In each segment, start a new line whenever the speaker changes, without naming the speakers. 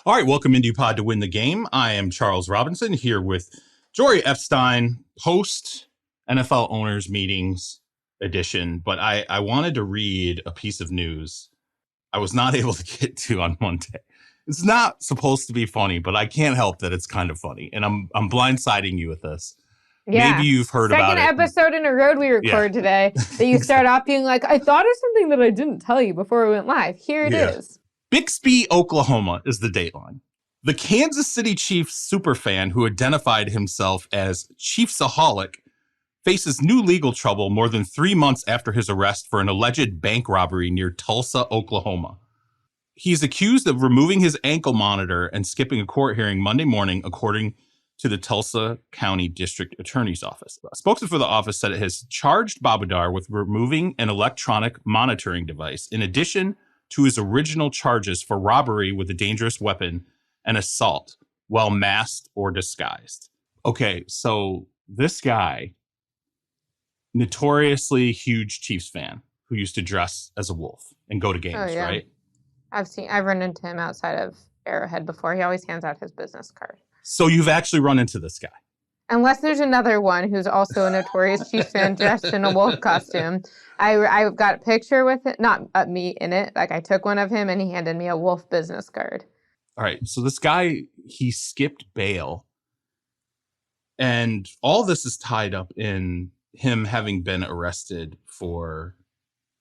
All right, welcome into Pod to Win the Game. I am Charles Robinson here with Jori Epstein, post NFL owners meetings edition. But I wanted to read a piece of news I was not able to get to on Monday. It's not supposed to be funny, but I can't help that it's kind of funny. And I'm blindsiding you with this.
Yeah.
Maybe you've heard about it.
Second episode in a row we record today that you start off being like, I thought of something that I didn't tell you before we went live. Here it is.
Bixby, Oklahoma is the dateline. The Kansas City Chiefs superfan who identified himself as Chiefsaholic faces new legal trouble more than 3 months after his arrest for an alleged bank robbery near Tulsa, Oklahoma. He's accused of removing his ankle monitor and skipping a court hearing Monday morning, according to the Tulsa County District Attorney's Office. A spokesman for the office said it has charged Babudar with removing an electronic monitoring device, in addition to his original charges for robbery with a dangerous weapon and assault while masked or disguised. Okay, so this guy, notoriously huge Chiefs fan, who used to dress as a wolf and go to games, right?
I've run into him outside of Arrowhead before. He always hands out his business card.
So you've actually run into this guy?
Unless there's another one who's also a notorious Chiefs fan dressed in a wolf costume. I got a picture with it, not me in it. Like, I took one of him and he handed me a wolf business card.
All right. So this guy, he skipped bail. And all this is tied up in him having been arrested for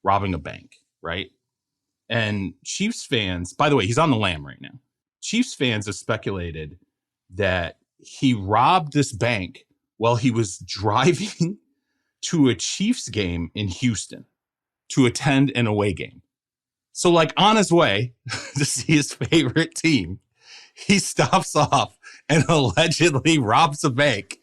robbing a bank, right? And Chiefs fans, by the way, he's on the lam right now. Chiefs fans have speculated that he robbed this bank while he was driving to a Chiefs game in Houston to attend an away game. So, like, on his way to see his favorite team, he stops off and allegedly robs a bank.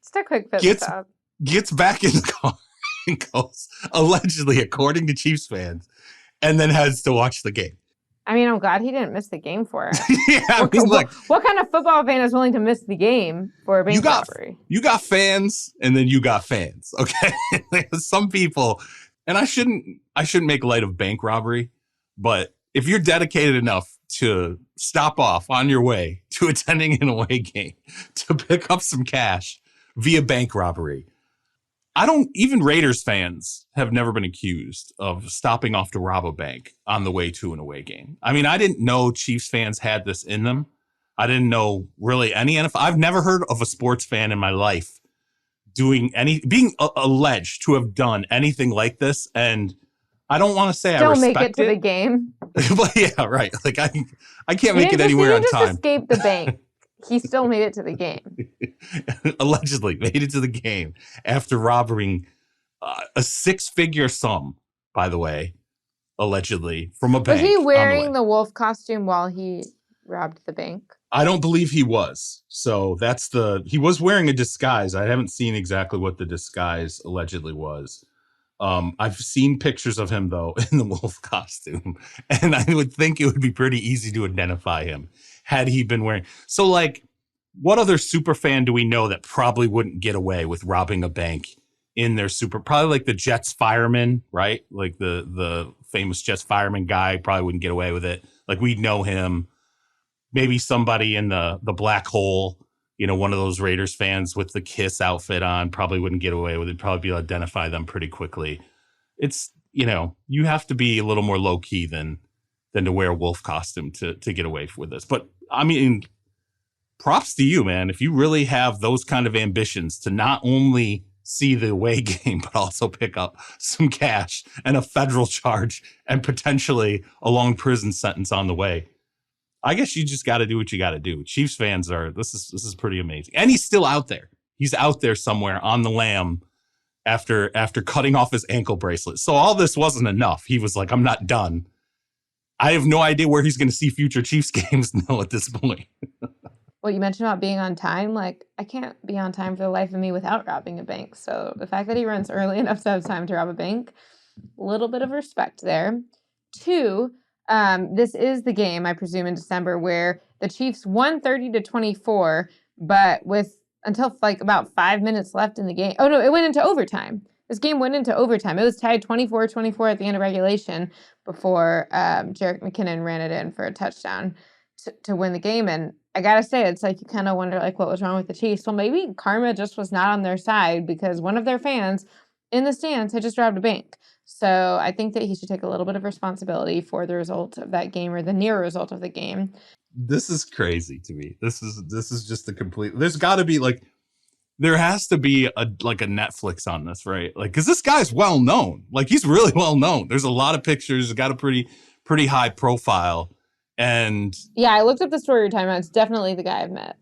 Just a quick pit stop.
Gets back in the car and goes, allegedly, according to Chiefs fans, and then heads to watch the game.
I mean, I'm glad he didn't miss the game for it.
What
kind of football fan is willing to miss the game for a bank robbery?
You got fans, and then you got fans. Okay, some people, and I shouldn't make light of bank robbery, but if you're dedicated enough to stop off on your way to attending an away game to pick up some cash via bank robbery. Even Raiders fans have never been accused of stopping off to rob a bank on the way to an away game. I mean, I didn't know Chiefs fans had this in them. I didn't know really any NFL. I've never heard of a sports fan in my life being alleged to have done anything like this. And I don't want to say I respect it.
Don't make it to the game.
But yeah, right. Like I can't make it anywhere on time.
He didn't just escape the bank. He still made it to the game.
Allegedly made it to the game after robbing a six-figure sum, by the way, allegedly, from a bank.
Was he wearing the wolf costume while he robbed the bank?
I don't believe he was. So he was wearing a disguise. I haven't seen exactly what the disguise allegedly was. I've seen pictures of him, though, in the wolf costume. And I would think it would be pretty easy to identify him had he been wearing. So, like, what other super fan do we know that probably wouldn't get away with robbing a bank in their probably like the Jets fireman, right? Like the famous Jets fireman guy probably wouldn't get away with it. Like, we'd know him. Maybe somebody in the black hole, one of those Raiders fans with the Kiss outfit on probably wouldn't get away with it. Probably be able to identify them pretty quickly. It's, you have to be a little more low key than to wear a wolf costume to get away with this. But I mean, props to you, man. If you really have those kind of ambitions to not only see the away game, but also pick up some cash and a federal charge and potentially a long prison sentence on the way, I guess you just got to do what you got to do. Chiefs fans this is pretty amazing. And he's still out there. He's out there somewhere on the lam after cutting off his ankle bracelet. So all this wasn't enough. He was like, I'm not done. I have no idea where he's going to see future Chiefs games now at this point.
Well, you mentioned about being on time. Like, I can't be on time for the life of me without robbing a bank. So the fact that he runs early enough to have time to rob a bank, a little bit of respect there. 2, this is the game, I presume, in December where the Chiefs won 30-24, but with until like about 5 minutes left in the game. Oh, no, it went into overtime. This game went into overtime. It was tied 24-24 at the end of regulation before Jerick McKinnon ran it in for a touchdown to win the game. And I gotta say, it's like you kind of wonder like what was wrong with the Chiefs. Well, maybe karma just was not on their side because one of their fans in the stands had just robbed a bank. So I think that he should take a little bit of responsibility for the result of that game, or the near result of the game.
This is crazy to me. This is just a complete. There's got to be like, there has to be a Netflix on this, right? Like, because this guy's well known. Like, he's really well known. There's a lot of pictures. He's got a pretty high profile. And
yeah, I looked up the story you're talking about. It's definitely the guy I've met.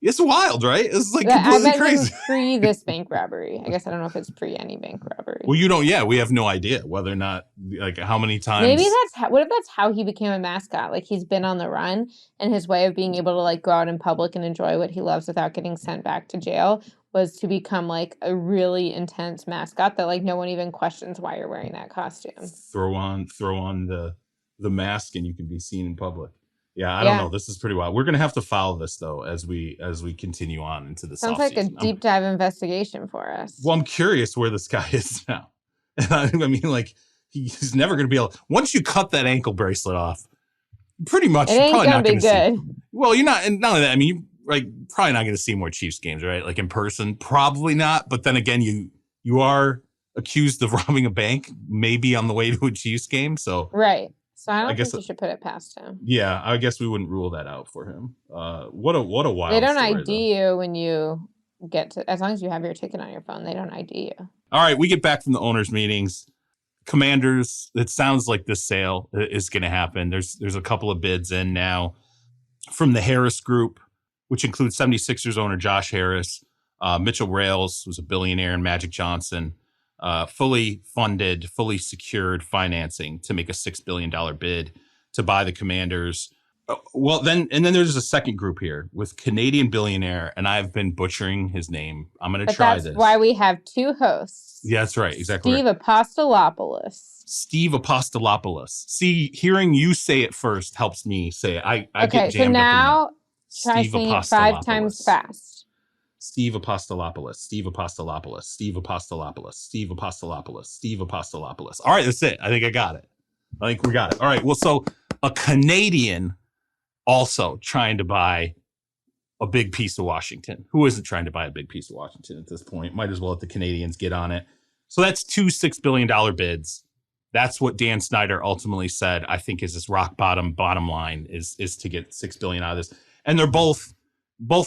It's wild, right? It's like completely crazy.
Pre this bank robbery. I guess I don't know if it's pre any bank robbery.
Well, you don't. Yeah, we have no idea whether or not, like, how many times.
Maybe what if that's how he became a mascot? Like, he's been on the run, and his way of being able to like go out in public and enjoy what he loves without getting sent back to jail was to become like a really intense mascot that like no one even questions why you're wearing that costume.
Throw on the mask and you can be seen in public. Yeah, I don't know. This is pretty wild. We're gonna have to follow this though as we continue on into the
sounds like a deep dive investigation for us.
Well, I'm curious where this guy is now. I mean, like, he's never gonna be able. Once you cut that ankle bracelet off, pretty much
it ain't
probably
gonna
not
be
gonna
good.
See. Well, you're not, and none of that. I mean, probably not gonna see more Chiefs games, right? Like in person, probably not. But then again, you are accused of robbing a bank, maybe on the way to a Chiefs game. So
right. So I don't think you should put it past him.
Yeah, I guess we wouldn't rule that out for him. What a wild.
They don't
story,
ID you when you get to, as long as you have your ticket on your phone. They don't ID you.
All right, we get back from the owners' meetings. Commanders. It sounds like this sale is going to happen. There's a couple of bids in now from the Harris Group, which includes 76ers owner Josh Harris, Mitchell Rales, who's a billionaire, and Magic Johnson. Fully funded, fully secured financing to make a $6 billion bid to buy the Commanders. Then there's a second group here with Canadian billionaire, and I've been butchering his name. I'm going to try this.
That's why we have two hosts.
Yeah, that's right. Exactly.
Steve Apostolopoulos.
Steve Apostolopoulos. See, hearing you say it first helps me say it. I get jammed
so now
up
try saying it 5 times fast.
Steve Apostolopoulos, Steve Apostolopoulos, Steve Apostolopoulos, Steve Apostolopoulos, Steve Apostolopoulos. All right, that's it. I think I got it. I think we got it. All right, well, so a Canadian also trying to buy a big piece of Washington. Who isn't trying to buy a big piece of Washington at this point? Might as well let the Canadians get on it. So that's 2 $6 billion bids. That's what Dan Snyder ultimately said, I think, is his rock bottom line is to get $6 billion out of this. And they're both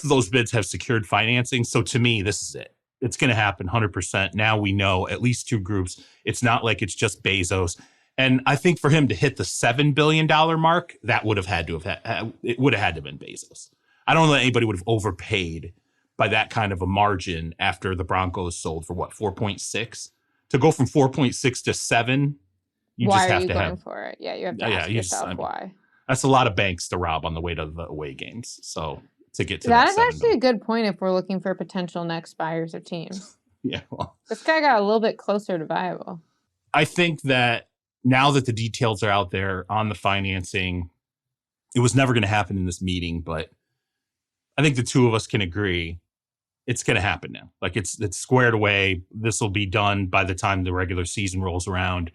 of those bids have secured financing. So to me, this is it. It's going to happen 100%. Now we know at least 2 groups. It's not like it's just Bezos. And I think for him to hit the $7 billion mark, that would have had to have been Bezos. I don't know that anybody would have overpaid by that kind of a margin after the Broncos sold for what, 4.6? To go from 4.6 to 7, you
why
just have to have.
Why are you going for it? Yeah, you have to ask yourself why.
That's a lot of banks to rob on the way to the away games. So to get to that
is actually a good point if we're looking for potential next buyers of teams.
Yeah, well,
this guy got a little bit closer to viable.
I think that now that the details are out there on the financing, it was never going to happen in this meeting, but I think the two of us can agree it's going to happen now. Like it's squared away. This will be done by the time the regular season rolls around.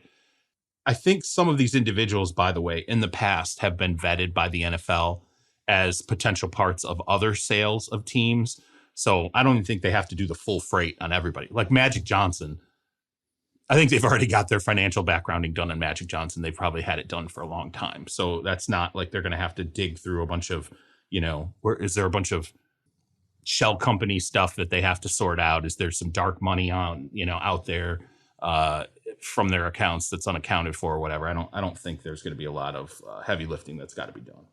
I think some of these individuals, by the way, in the past have been vetted by the NFL as potential parts of other sales of teams. So I don't even think they have to do the full freight on everybody. Like Magic Johnson, I think they've already got their financial backgrounding done on Magic Johnson. They've probably had it done for a long time. So that's not like they're going to have to dig through a bunch of, is there a bunch of shell company stuff that they have to sort out? Is there some dark money on, out there from their accounts that's unaccounted for or whatever? I don't think there's going to be a lot of heavy lifting that's got to be done.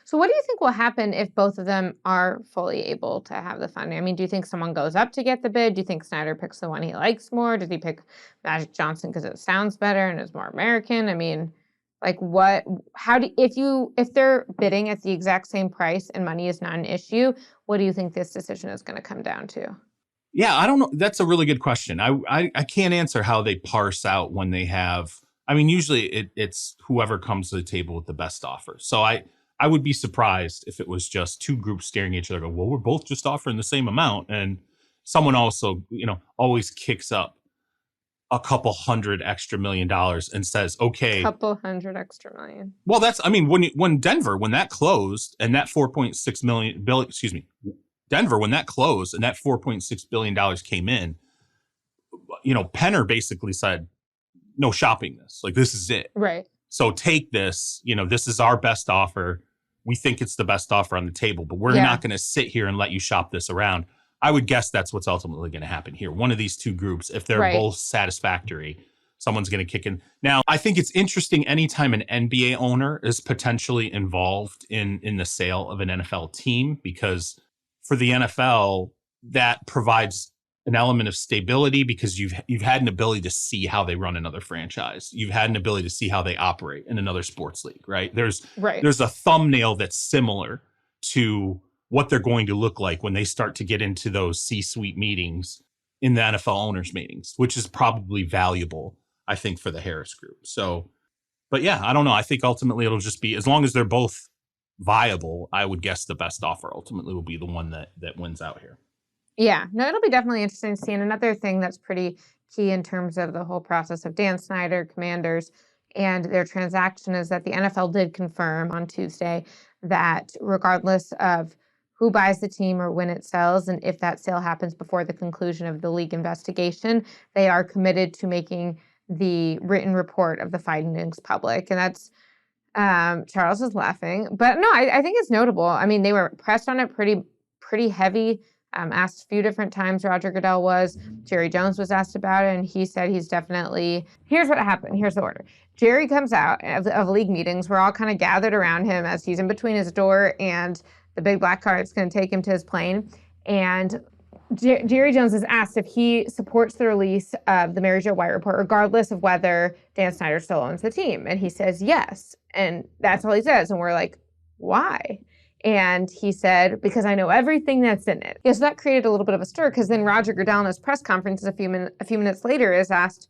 So what do you think will happen if both of them are fully able to have the funding? I mean, do you think someone goes up to get the bid? Do you think Snyder picks the one he likes more? Does he pick Magic Johnson because it sounds better and is more American? I mean, like if they're bidding at the exact same price and money is not an issue, what do you think this decision is going to come down to?
Yeah, I don't know. That's a really good question. I can't answer how they parse out when they have, I mean, usually it's whoever comes to the table with the best offer. So I would be surprised if it was just 2 groups staring at each other, go, well, we're both just offering the same amount. And someone also, always kicks up a couple $100 extra million and says, okay,
couple $100 extra million.
Well, that's, I mean, when Denver, when that closed and that 4.6 million bill, excuse me, Denver, when that closed and that $4.6 billion came in, Penner basically said, no shopping this. Like, this is it.
Right.
So take this, this is our best offer. We think it's the best offer on the table, but we're not going to sit here and let you shop this around. I would guess that's what's ultimately going to happen here. One of these two groups, if they're both satisfactory, someone's going to kick in. Now, I think it's interesting anytime an NBA owner is potentially involved in the sale of an NFL team, because for the NFL, that provides an element of stability because you've had an ability to see how they run another franchise. You've had an ability to see how they operate in another sports league, right? There's a thumbnail that's similar to what they're going to look like when they start to get into those C-suite meetings in the NFL owners meetings, which is probably valuable, I think, for the Harris group. So, but yeah, I don't know. I think ultimately it'll just be, as long as they're both viable, I would guess the best offer ultimately will be the one that wins out here.
Yeah, no, it'll be definitely interesting to see. And another thing that's pretty key in terms of the whole process of Dan Snyder, Commanders, and their transaction is that the NFL did confirm on Tuesday that regardless of who buys the team or when it sells, and if that sale happens before the conclusion of the league investigation, they are committed to making the written report of the findings public. And that's, Charles is laughing, but no, I think it's notable. I mean, they were pressed on it pretty heavy. Asked a few different times, Roger Goodell was. Jerry Jones was asked about it, and he said he's definitely... Here's what happened. Here's the order. Jerry comes out of league meetings. We're all kind of gathered around him as he's in between his door and the big black car that's going to take him to his plane. And Jerry Jones is asked if he supports the release of the Mary Jo White report, regardless of whether Dan Snyder still owns the team. And he says yes. And that's all he says. And we're like, why? And he said, because I know everything that's in it. Yeah, so that created a little bit of a stir, because then Roger Goodell in his press conference a few minutes later is asked,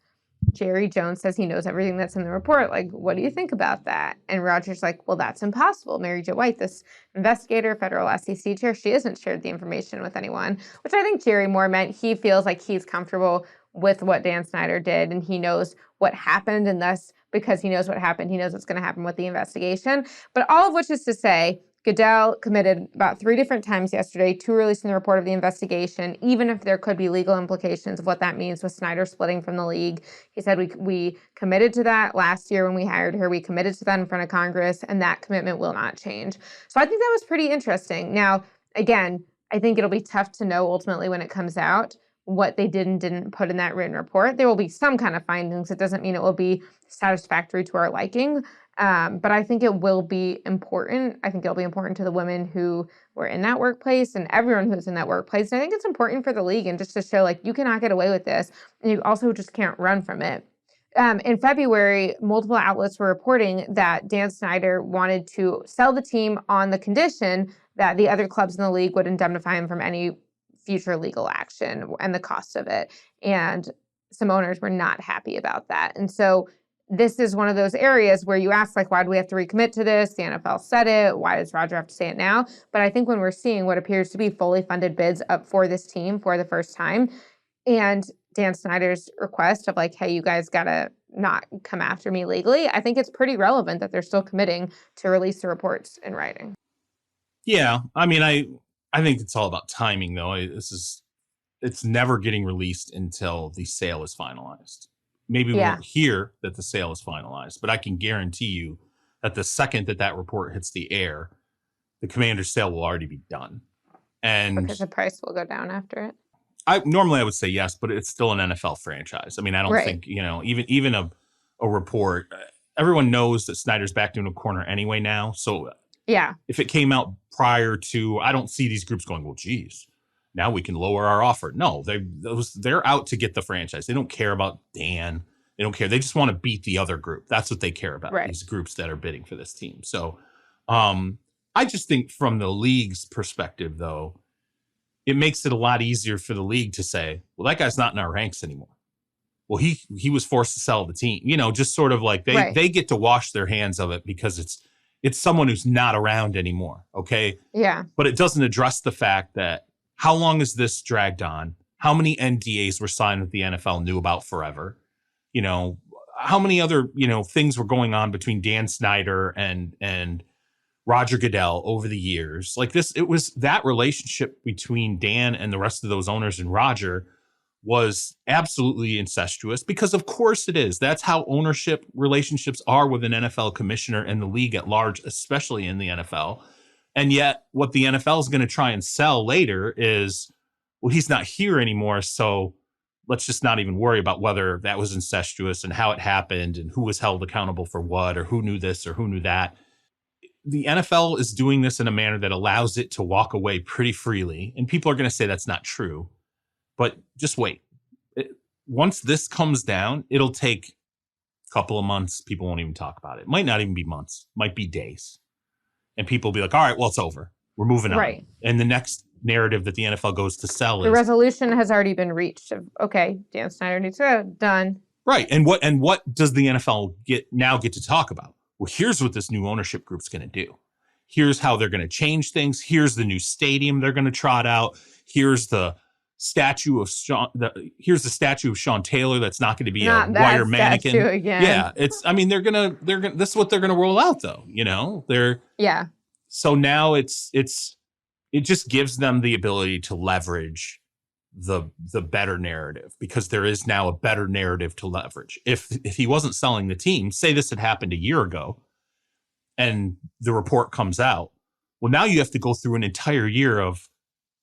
Jerry Jones says he knows everything that's in the report. Like, what do you think about that? And Roger's like, well, that's impossible. Mary Jo White, this investigator, federal SEC chair, she hasn't shared the information with anyone, which I think Jerry more meant he feels like he's comfortable with what Dan Snyder did and he knows what happened, and thus, because he knows what happened, he knows what's going to happen with the investigation. But all of which is to say, Goodell committed about 3 different times yesterday to releasing the report of the investigation, even if there could be legal implications of what that means with Snyder splitting from the league. He said, we committed to that last year when we hired her. We committed to that in front of Congress, and that commitment will not change. So I think that was pretty interesting. Now, again, I think it'll be tough to know ultimately when it comes out what they did and didn't put in that written report. There will be some kind of findings. It doesn't mean it will be satisfactory to our liking. But I think it will be important. I think it'll be important to the women who were in that workplace and everyone who's in that workplace. And I think it's important for the league and just to show, like, you cannot get away with this. And you also just can't run from it. In February, multiple outlets were reporting that Dan Snyder wanted to sell the team on the condition that the other clubs in the league would indemnify him from any future legal action and the cost of it. And some owners were not happy about that. And so this is one of those areas where you ask, like, why do we have to recommit to this? The NFL said it. Why does Roger have to say it now? But I think when we're seeing what appears to be fully funded bids up for this team for the first time, and Dan Snyder's request of, like, hey, you guys got to not come after me legally, I think it's pretty relevant that they're still committing to release the reports in writing.
Yeah. I mean, I think it's all about timing, though. It's never getting released until the sale is finalized. Maybe we won't hear that the sale is finalized, but I can guarantee you that the second that report hits the air, the Commander's sale will already be done. And
because the price will go down after it.
I would say yes, but it's still an NFL franchise. I mean, I don't think, even a report, everyone knows that Snyder's backed into a corner anyway now. So yeah, if it came out prior to, I don't see these groups going, well, geez, now we can lower our offer. No, they're out to get the franchise. They don't care about Dan. They don't care. They just want to beat the other group. That's what they care about, these groups that are bidding for this team. So I just think from the league's perspective, though, it makes it a lot easier for the league to say, well, that guy's not in our ranks anymore. Well, he was forced to sell the team. Just sort of like they get to wash their hands of it because it's someone who's not around anymore. Okay. Yeah. But it doesn't address the fact that how long has this dragged on? How many NDAs were signed with the NFL knew about forever? how many other, things were going on between Dan Snyder and Roger Goodell over the years. Like this, it was that relationship between Dan and the rest of those owners and Roger was absolutely incestuous, because of course it is. That's how ownership relationships are with an NFL commissioner and the league at large, especially in the NFL. And yet what the NFL is going to try and sell later is, well, he's not here anymore, so let's just not even worry about whether that was incestuous and how it happened and who was held accountable for what, or who knew this or who knew that. The NFL is doing this in a manner that allows it to walk away pretty freely. And people are going to say that's not true, but just wait. Once this comes down, it'll take a couple of months. People won't even talk about it. It might not even be months, it might be days. And people will be like, all right, well, it's over. We're moving on.
Right.
And the next narrative that the NFL goes to sell
the resolution has already been reached of, okay, Dan Snyder needs to go, done.
Right. And what does the NFL get to talk about? Well, here's what this new ownership group's going to do. Here's how they're going to change things. Here's the new stadium they're going to trot out. Here's the statue of Sean Taylor that's not going to be a wire mannequin
again.
Yeah, they're gonna this is what they're gonna roll out, though.
Yeah.
So now it just gives them the ability to leverage the better narrative, because there is now a better narrative to leverage. If he wasn't selling the team, say this had happened a year ago and the report comes out, well, now you have to go through an entire year of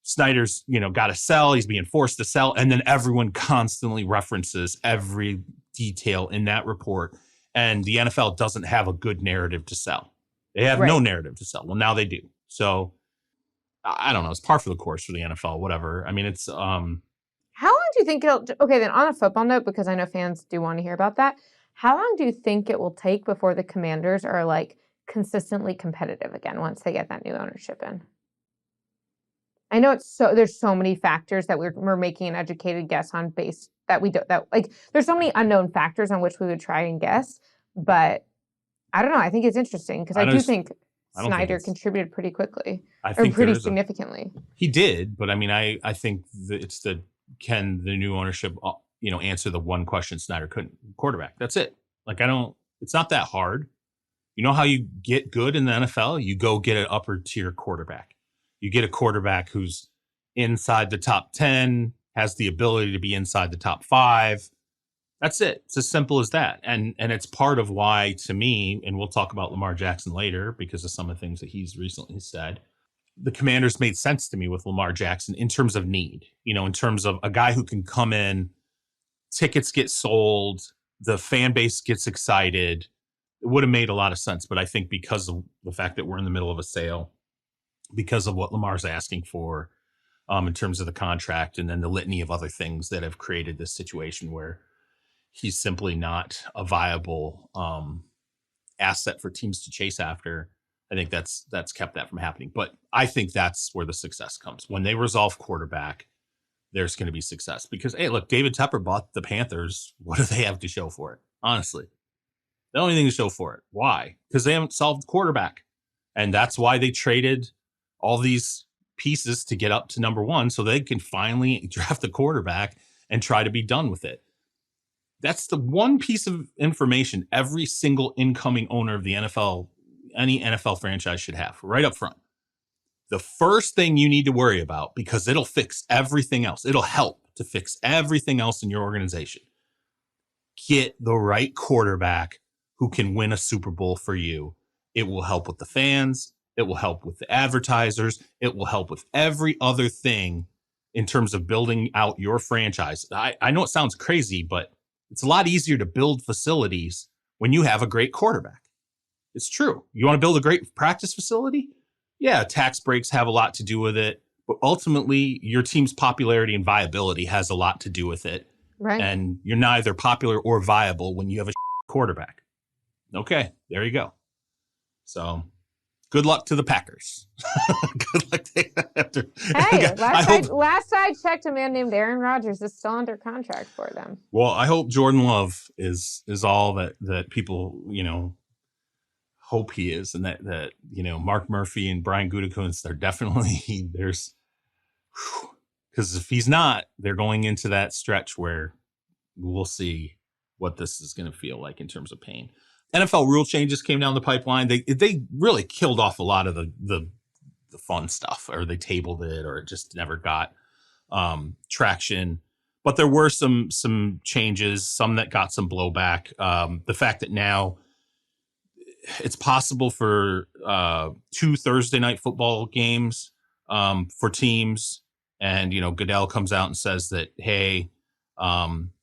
Snyder's, got to sell, he's being forced to sell, and then everyone constantly references every detail in that report, and the NFL doesn't have a good narrative to sell. They have no narrative to sell. Well, now they do. So I don't know. It's par for the course for the NFL, whatever. It's
how long do you think okay, then on a football note, because I know fans do want to hear about that, how long do you think it will take before the Commanders are like consistently competitive again once they get that new ownership in? I know there's so many factors that we're making an educated guess on there's so many unknown factors on which we would try and guess, but I don't know. I think it's interesting because I do think Snyder contributed pretty quickly or pretty significantly.
He did, but I think it's can the new ownership, answer the one question Snyder couldn't: quarterback. That's it. It's not that hard. You know how you get good in the NFL? You go get an upper tier quarterback. You get a quarterback who's inside the top 10, has the ability to be inside the top 5. That's it. It's as simple as that. And it's part of why, to me, and we'll talk about Lamar Jackson later because of some of the things that he's recently said, the Commanders made sense to me with Lamar Jackson in terms of need, in terms of a guy who can come in, tickets get sold, the fan base gets excited. It would have made a lot of sense. But I think because of the fact that we're in the middle of a sale, because of what Lamar's asking for in terms of the contract, and then the litany of other things that have created this situation where he's simply not a viable asset for teams to chase after. I think that's kept that from happening. But I think that's where the success comes. When they resolve quarterback, there's going to be success. Because, hey, look, David Tepper bought the Panthers. What do they have to show for it? Honestly, the only thing to show for it. Why? Because they haven't solved quarterback. And that's why they traded all these pieces to get up to number 1 so they can finally draft a quarterback and try to be done with it. That's the one piece of information every single incoming owner of the NFL, any NFL franchise, should have right up front. The first thing you need to worry about, because it'll fix everything else. It'll help to fix everything else in your organization. Get the right quarterback who can win a Super Bowl for you. It will help with the fans. It will help with the advertisers. It will help with every other thing in terms of building out your franchise. I know it sounds crazy, but it's a lot easier to build facilities when you have a great quarterback. It's true. You want to build a great practice facility? Yeah, tax breaks have a lot to do with it. But ultimately, your team's popularity and viability has a lot to do with it.
Right.
And you're neither popular or viable when you have a quarterback. Okay, there you go. So good luck to the Packers. Good luck to
Hey, last I checked, a man named Aaron Rodgers is still under contract for them.
Well, I hope Jordan Love is all that people, hope he is, and that Mark Murphy and Brian Gutekunst, they're definitely because if he's not, they're going into that stretch where we'll see what this is going to feel like in terms of pain. NFL rule changes came down the pipeline. They really killed off a lot of the fun stuff, or they tabled it, or it just never got traction. But there were some changes, some that got some blowback. The fact that now it's possible for 2 Thursday night football games for teams. And, Goodell comes out and says that, hey,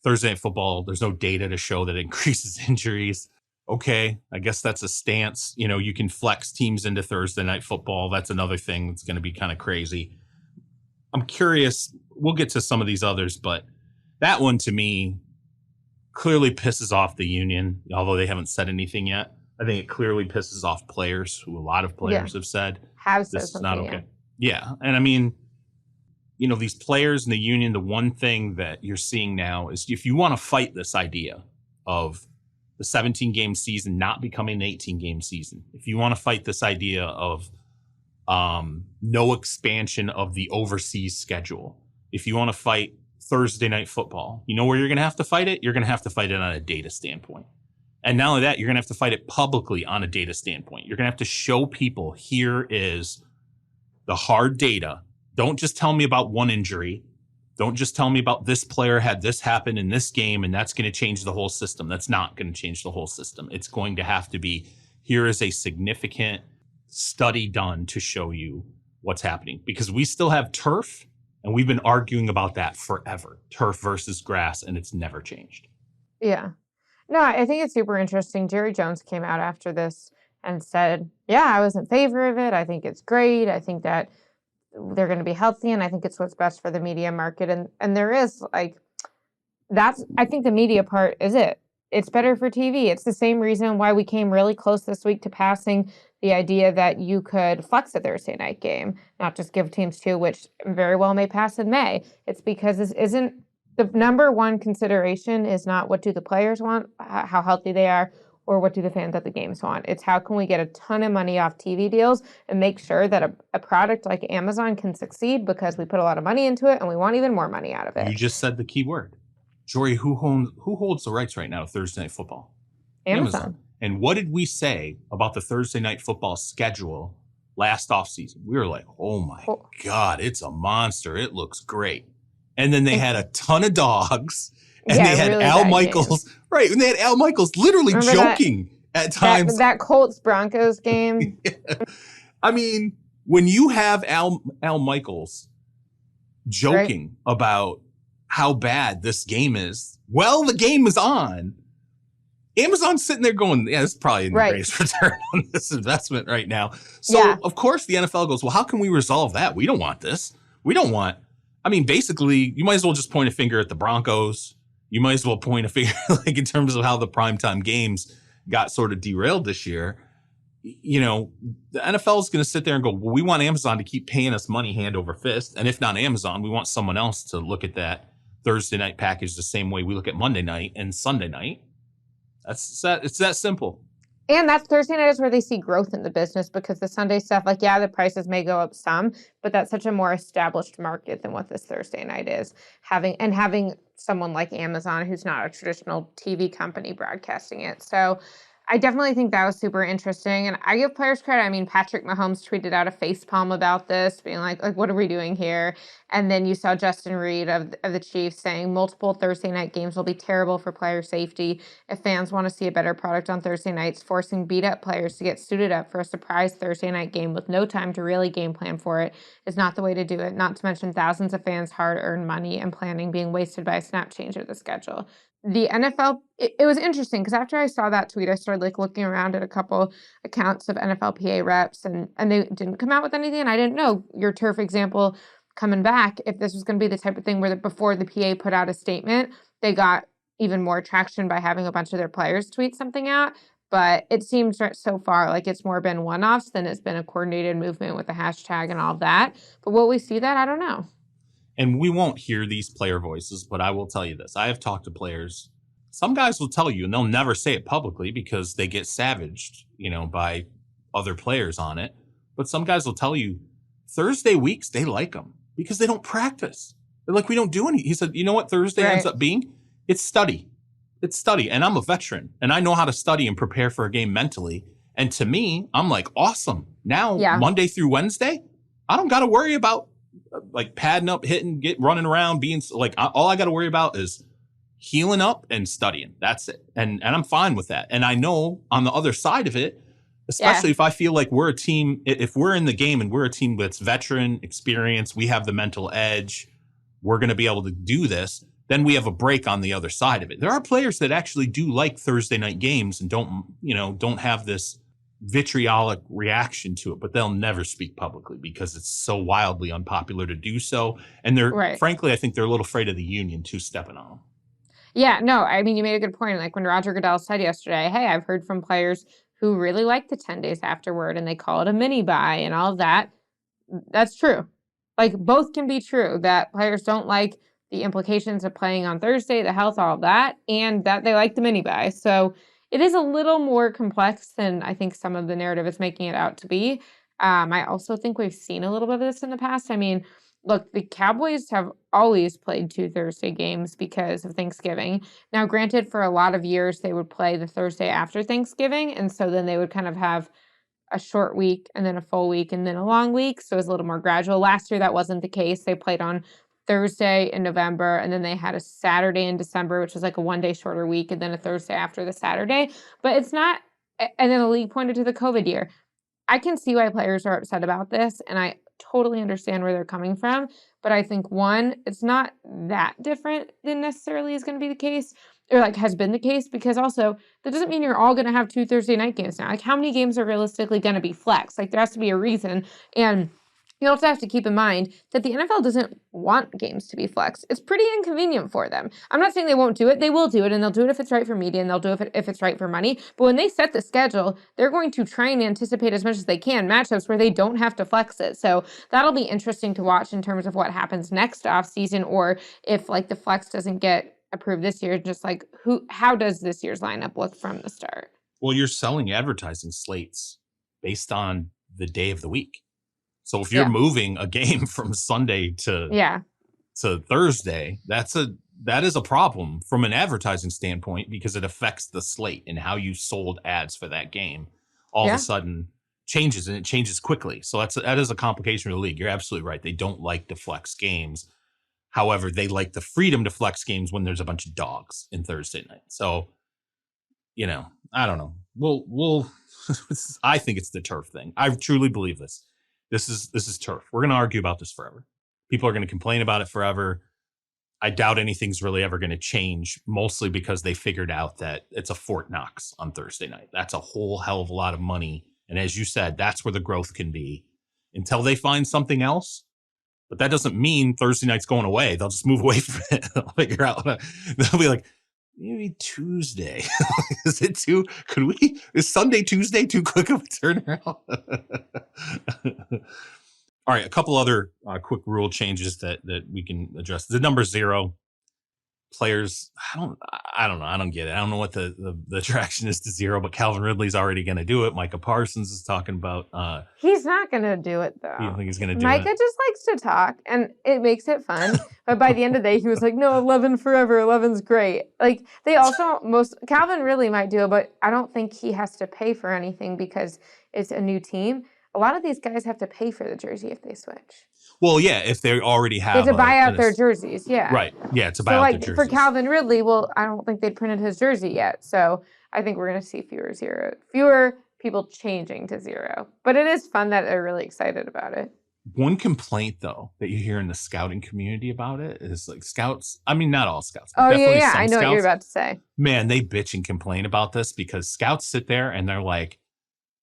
Thursday night football, there's no data to show that it increases injuries. Okay, I guess that's a stance. You can flex teams into Thursday night football. That's another thing that's going to be kind of crazy. I'm curious. We'll get to some of these others, but that one to me clearly pisses off the union, although they haven't said anything yet. I think it clearly pisses off players, who a lot of players have said this is not okay. Yeah. And I mean, these players in the union, the one thing that you're seeing now is, if you want to fight this idea of the 17-game season not becoming an 18-game season, if you want to fight this idea of no expansion of the overseas schedule, if you want to fight Thursday night football, where you're going to have to fight it? You're going to have to fight it on a data standpoint. And not only that, you're going to have to fight it publicly on a data standpoint. You're going to have to show people, here is the hard data. Don't just tell me about one injury. Don't just tell me about this player had this happen in this game and that's going to change the whole system. That's not going to change the whole system. It's going to have to be, here is a significant study done to show you what's happening. Because we still have turf, and we've been arguing about that forever. Turf versus grass, and it's never changed.
Yeah. No, I think it's super interesting. Jerry Jones came out after this and said, yeah, I was in favor of it. I think it's great. I think that they're going to be healthy, and I think it's what's best for the media market. And there is, I think the media part is it. It's better for TV. It's the same reason why we came really close this week to passing the idea that you could flex a Thursday night game, not just give teams 2, which very well may pass in May. It's because this isn't the number one consideration is not what do the players want, how healthy they are, or what do the fans at the games want. It's how can we get a ton of money off TV deals and make sure that a product like Amazon can succeed, because we put a lot of money into it and we want even more money out of it.
You just said the key word. Jori, who holds the rights right now to Thursday night football?
Amazon.
And what did we say about the Thursday night football schedule last offseason? We were like, oh my God, it's a monster. It looks great. And then they had a ton of dogs, and they had really Al Michaels, games. Right? And they had Al Michaels literally joking at times.
That Colts Broncos game.
Yeah. I mean, when you have Al Michaels joking about how bad this game is, well, the game is on. Amazon's sitting there going, yeah, this is probably the greatest return on this investment right now. So, of course, the NFL goes, well, how can we resolve that? We don't want this. Basically, you might as well just point a finger at the Broncos. You might as well point a finger, in terms of how the primetime games got sort of derailed this year. The NFL is going to sit there and go, well, we want Amazon to keep paying us money hand over fist. And if not Amazon, we want someone else to look at that Thursday night package the same way we look at Monday night and Sunday night. It's that simple.
And that's Thursday night is where they see growth in the business, because the Sunday stuff, the prices may go up some, but that's such a more established market than what this Thursday night is. Having someone like Amazon, who's not a traditional TV company, broadcasting it. So I definitely think that was super interesting. And I give players credit. Patrick Mahomes tweeted out a facepalm about this, being like, what are we doing here? And then you saw Justin Reed of the Chiefs saying multiple Thursday night games will be terrible for player safety. If fans want to see a better product on Thursday nights, forcing beat-up players to get suited up for a surprise Thursday night game with no time to really game plan for it is not the way to do it, not to mention thousands of fans' hard-earned money and planning being wasted by a snap change of the schedule. The NFL, it was interesting, because after I saw that tweet, I started looking around at a couple accounts of NFLPA reps, and they didn't come out with anything. And I didn't know, your turf example coming back, if this was going to be the type of thing where before the PA put out a statement, they got even more traction by having a bunch of their players tweet something out. But it seems so far like it's more been one-offs than it's been a coordinated movement with the hashtag and all of that. But will we see that? I don't know.
And we won't hear these player voices, but I will tell you this. I have talked to players. Some guys will tell you, and they'll never say it publicly because they get savaged, by other players on it. But some guys will tell you Thursday weeks, they like them because they don't practice. They're like, we don't do any. He said, you know what Thursday ends up being? It's study. It's study. And I'm a veteran and I know how to study and prepare for a game mentally. And to me, I'm like, awesome. Now,
Yeah.
Monday through Wednesday, I don't got to worry about like padding up, hitting, running around, being like, all I got to worry about is healing up and studying. That's it. And I'm fine with that. And I know on the other side of it, especially if I feel like we're a team, if we're in the game and we're a team that's veteran, experience, we have the mental edge, we're going to be able to do this, then we have a break on the other side of it. There are players that actually do like Thursday night games and don't have this vitriolic reaction to it, but they'll never speak publicly because it's so wildly unpopular to do so. And they're, frankly, I think they're a little afraid of the union too stepping on them.
Yeah, no, I mean, you made a good point. Like when Roger Goodell said yesterday, hey, I've heard from players who really like the 10 days afterward and they call it a mini buy and all of that. That's true. Like both can be true, that players don't like the implications of playing on Thursday, the health, all of that, and that they like the mini buy. So it is a little more complex than I think some of the narrative is making it out to be. I also think we've seen a little bit of this in the past. I mean, look, the Cowboys have always played 2 Thursday games because of Thanksgiving. Now, granted, for a lot of years, they would play the Thursday after Thanksgiving, and so then they would kind of have a short week and then a full week and then a long week, so it was a little more gradual. Last year, that wasn't the case. They played on Thursday in November, and then they had a Saturday in December, which was like a one-day shorter week, and then a Thursday after the Saturday. But it's not – and then the league pointed to the COVID year. I can see why players are upset about this, and I totally understand where they're coming from. But I think, one, it's not that different than necessarily is going to be the case, or like has been the case, because also that doesn't mean you're all going to have 2 Thursday night games now. Like how many games are realistically going to be flex? Like there has to be a reason. And you also have to keep in mind that the NFL doesn't want games to be flex. It's pretty inconvenient for them. I'm not saying they won't do it. They will do it, and they'll do it if it's right for media, and they'll do it if it's right for money. But when they set the schedule, they're going to try and anticipate as much as they can matchups where they don't have to flex it. So that'll be interesting to watch in terms of what happens next offseason, or if like the flex doesn't get approved this year, just like how does this year's lineup look from the start?
Well, you're selling advertising slates based on the day of the week. So if you're moving a game from Sunday to Thursday, that is a problem from an advertising standpoint because it affects the slate and how you sold ads for that game. All of a sudden changes, and it changes quickly. So that is a complication of the league. You're absolutely right. They don't like to flex games. However, they like the freedom to flex games when there's a bunch of dogs in Thursday night. So, I don't know. We'll I think it's the turf thing. I truly believe this. This is turf. We're going to argue about this forever. People are going to complain about it forever. I doubt anything's really ever going to change, mostly because they figured out that it's a Fort Knox on Thursday night. That's a whole hell of a lot of money. And as you said, that's where the growth can be until they find something else. But that doesn't mean Thursday night's going away. They'll just move away from it. They'll figure out. They'll be like, maybe Tuesday. Is it is Sunday, Tuesday too quick of a turnaround? All right. A couple other quick rule changes that we can address. The number 0 players. I don't know. I don't get it. I don't know what the attraction is to 0, but Calvin Ridley's already going to do it. Micah Parsons is talking about.
He's not going to do it though.
You don't think he's going to do
Micah
it?
just likes to talk, and it makes it fun. But by the end of the day, he was like, "No, 11 forever. 11's great." Like they also Calvin Ridley might do it, but I don't think he has to pay for anything because it's a new team. A lot of these guys have to pay for the jersey if they switch.
Well, yeah, if they already have.
They have to buy out their jerseys, yeah.
Right, yeah, to buy out their jerseys.
For Calvin Ridley, well, I don't think they'd printed his jersey yet, so I think we're going to see fewer people changing to 0. But it is fun that they're really excited about it.
One complaint, though, that you hear in the scouting community about it is like scouts. I mean, not all scouts.
Oh, yeah. I know what you're about to say.
Man, they bitch and complain about this because scouts sit there and they're like,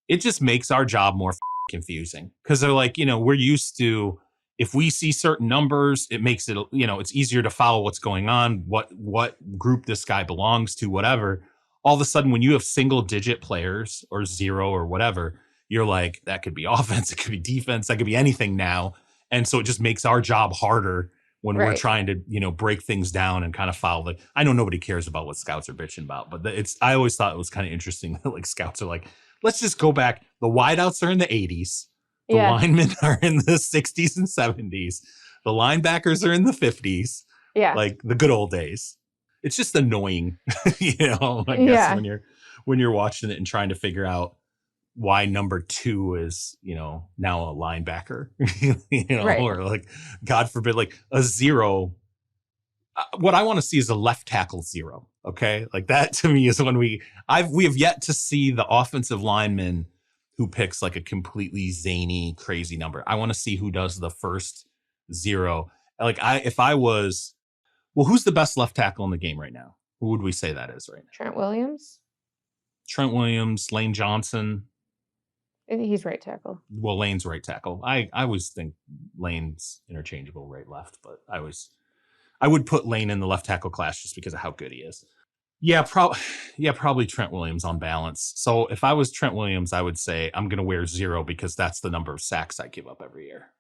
it just makes our job more confusing because they're like, we're used to, if we see certain numbers, it makes it, it's easier to follow what's going on, what group this guy belongs to, whatever. All of a sudden, when you have single digit players or 0 or whatever, you're like, that could be offense, it could be defense, that could be anything now. And so it just makes our job harder when we're trying to, break things down and kind of follow I know nobody cares about what scouts are bitching about, but I always thought it was kind of interesting that like scouts are like, let's just go back. The wideouts are in the 80s. The linemen are in the 60s and 70s. The linebackers are in the 50s.
Yeah.
Like the good old days. it's just annoying, I guess
Yeah.
when you're watching it and trying to figure out why number 2 is, now a linebacker,
Right.
or like, God forbid, like a 0. What I want to see is a left tackle 0. Okay. Like that to me is when we have yet to see the offensive lineman who picks like a completely zany, crazy number. I want to see who does the first 0. Like who's the best left tackle in the game right now? Who would we say that is right now?
Trent Williams.
Trent Williams, Lane Johnson.
He's right tackle.
Well, Lane's right tackle. I always think Lane's interchangeable right left, but I would put Lane in the left tackle class just because of how good he is. Yeah, probably Trent Williams on balance. So if I was Trent Williams, I would say I'm going to wear 0 because that's the number of sacks I give up every year.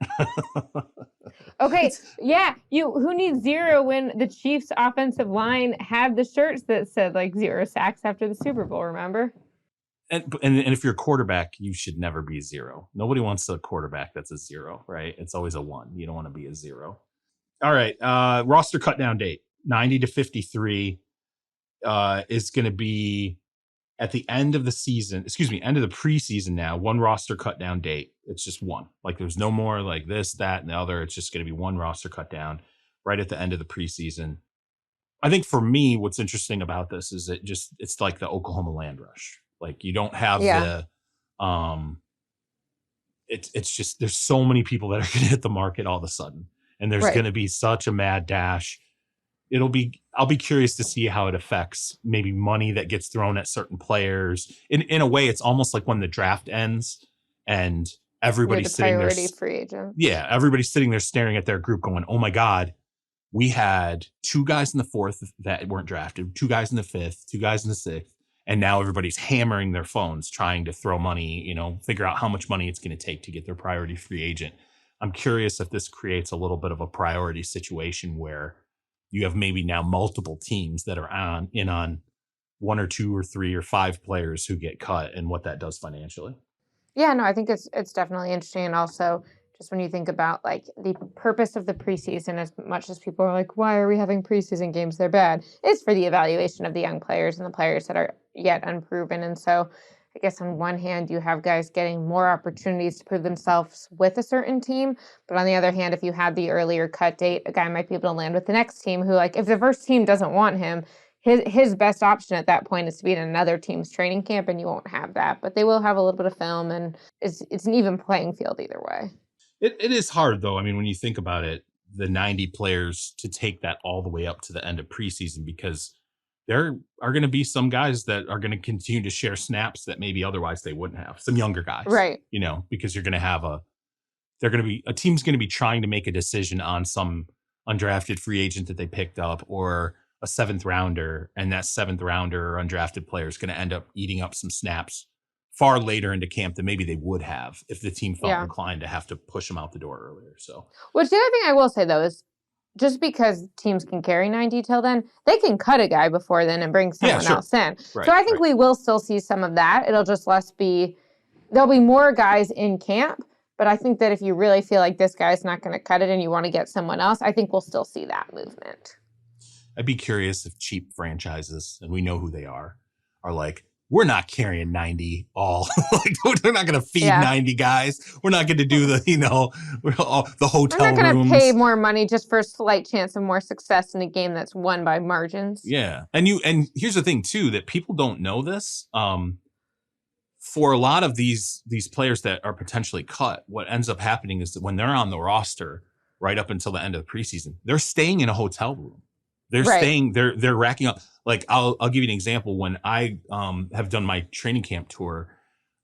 Okay, yeah. Who needs 0 when the Chiefs' offensive line had the shirts that said like 0 sacks after the Super Bowl? Remember?
And if you're a quarterback, you should never be 0. Nobody wants a quarterback that's a 0, right? It's always a 1. You don't want to be a 0. All right, roster cut down date 90 to 53 is going to be at the end of the season. Excuse me, end of the preseason now. One roster cut down date. It's just one. Like there's no more like this, that, and the other. It's just going to be one roster cut down right at the end of the preseason. I think for me, what's interesting about this is it's like the Oklahoma land rush. Like you don't have it's just there's so many people that are going to hit the market all of a sudden, and there's going to be such a mad dash. I'll be curious to see how it affects maybe money that gets thrown at certain players. In a way, it's almost like when the draft ends and everybody's sitting there.
Free agent.
Yeah, everybody's sitting there staring at their group, going, "Oh my God, we had 2 guys in the 4th that weren't drafted, 2 guys in the 5th, 2 guys in the 6th." And now everybody's hammering their phones, trying to throw money, figure out how much money it's going to take to get their priority free agent. I'm curious if this creates a little bit of a priority situation where you have maybe now multiple teams that are in on 1 or 2 or 3 or 5 players who get cut and what that does financially.
Yeah, no, I think it's definitely interesting. And also just when you think about like the purpose of the preseason, as much as people are like, why are we having preseason games? They're bad. It's for the evaluation of the young players and the players that are yet unproven. And so I guess on one hand, you have guys getting more opportunities to prove themselves with a certain team. But on the other hand, if you had the earlier cut date, a guy might be able to land with the next team who, like, if the first team doesn't want him, his best option at that point is to be in another team's training camp, and you won't have that. But they will have a little bit of film, and it's an even playing field either way.
It is hard, though. I mean, when you think about it, the 90 players to take that all the way up to the end of preseason, because there are going to be some guys that are going to continue to share snaps that maybe otherwise they wouldn't have. Some younger guys,
right?
Because you're going to have a team's going to be trying to make a decision on some undrafted free agent that they picked up or a 7th rounder, and that 7th rounder or undrafted player is going to end up eating up some snaps far later into camp than maybe they would have if the team felt inclined to have to push them out the door earlier. So,
which the other thing I will say though is, just because teams can carry 90 till then, they can cut a guy before then and bring someone else in. Right, so I think we will still see some of that. It'll just there'll be more guys in camp. But I think that if you really feel like this guy's not going to cut it and you want to get someone else, I think we'll still see that movement.
I'd be curious if cheap franchises, and we know who they are like, we're not carrying 90 all. Like, we're not going to feed 90 guys. We're not going to do the, the hotel rooms.
We're not going to pay more money just for a slight chance of more success in a game that's won by margins.
Yeah. And here's the thing too, that people don't know this. For a lot of these players that are potentially cut, what ends up happening is that when they're on the roster right up until the end of the preseason, they're staying in a hotel room. They're staying, they're racking up. Like, I'll give you an example. When I have done my training camp tour,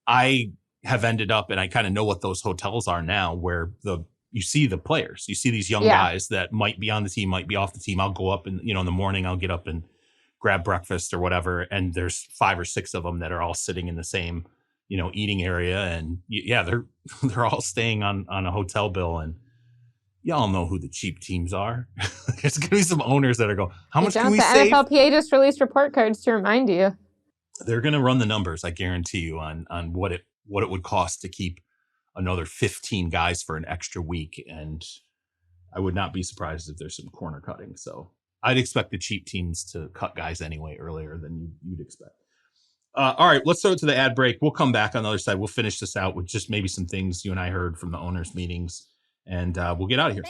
I have ended up, and I kind of know what those hotels are now, where you see the players, you see these young guys that might be on the team, might be off the team. I'll go up and, in the morning, I'll get up and grab breakfast or whatever. And there's 5 or 6 of them that are all sitting in the same, eating area. And they're all staying on a hotel bill. And y'all know who the cheap teams are. There's going to be some owners that are going, how much can we save?
The NFLPA just released report cards to remind you.
They're going to run the numbers, I guarantee you, on what it would cost to keep another 15 guys for an extra week. And I would not be surprised if there's some corner cutting. So I'd expect the cheap teams to cut guys anyway earlier than you'd expect. All right, let's throw it to the ad break. We'll come back on the other side. We'll finish this out with just maybe some things you and I heard from the owners' meetings, and we'll get out of here.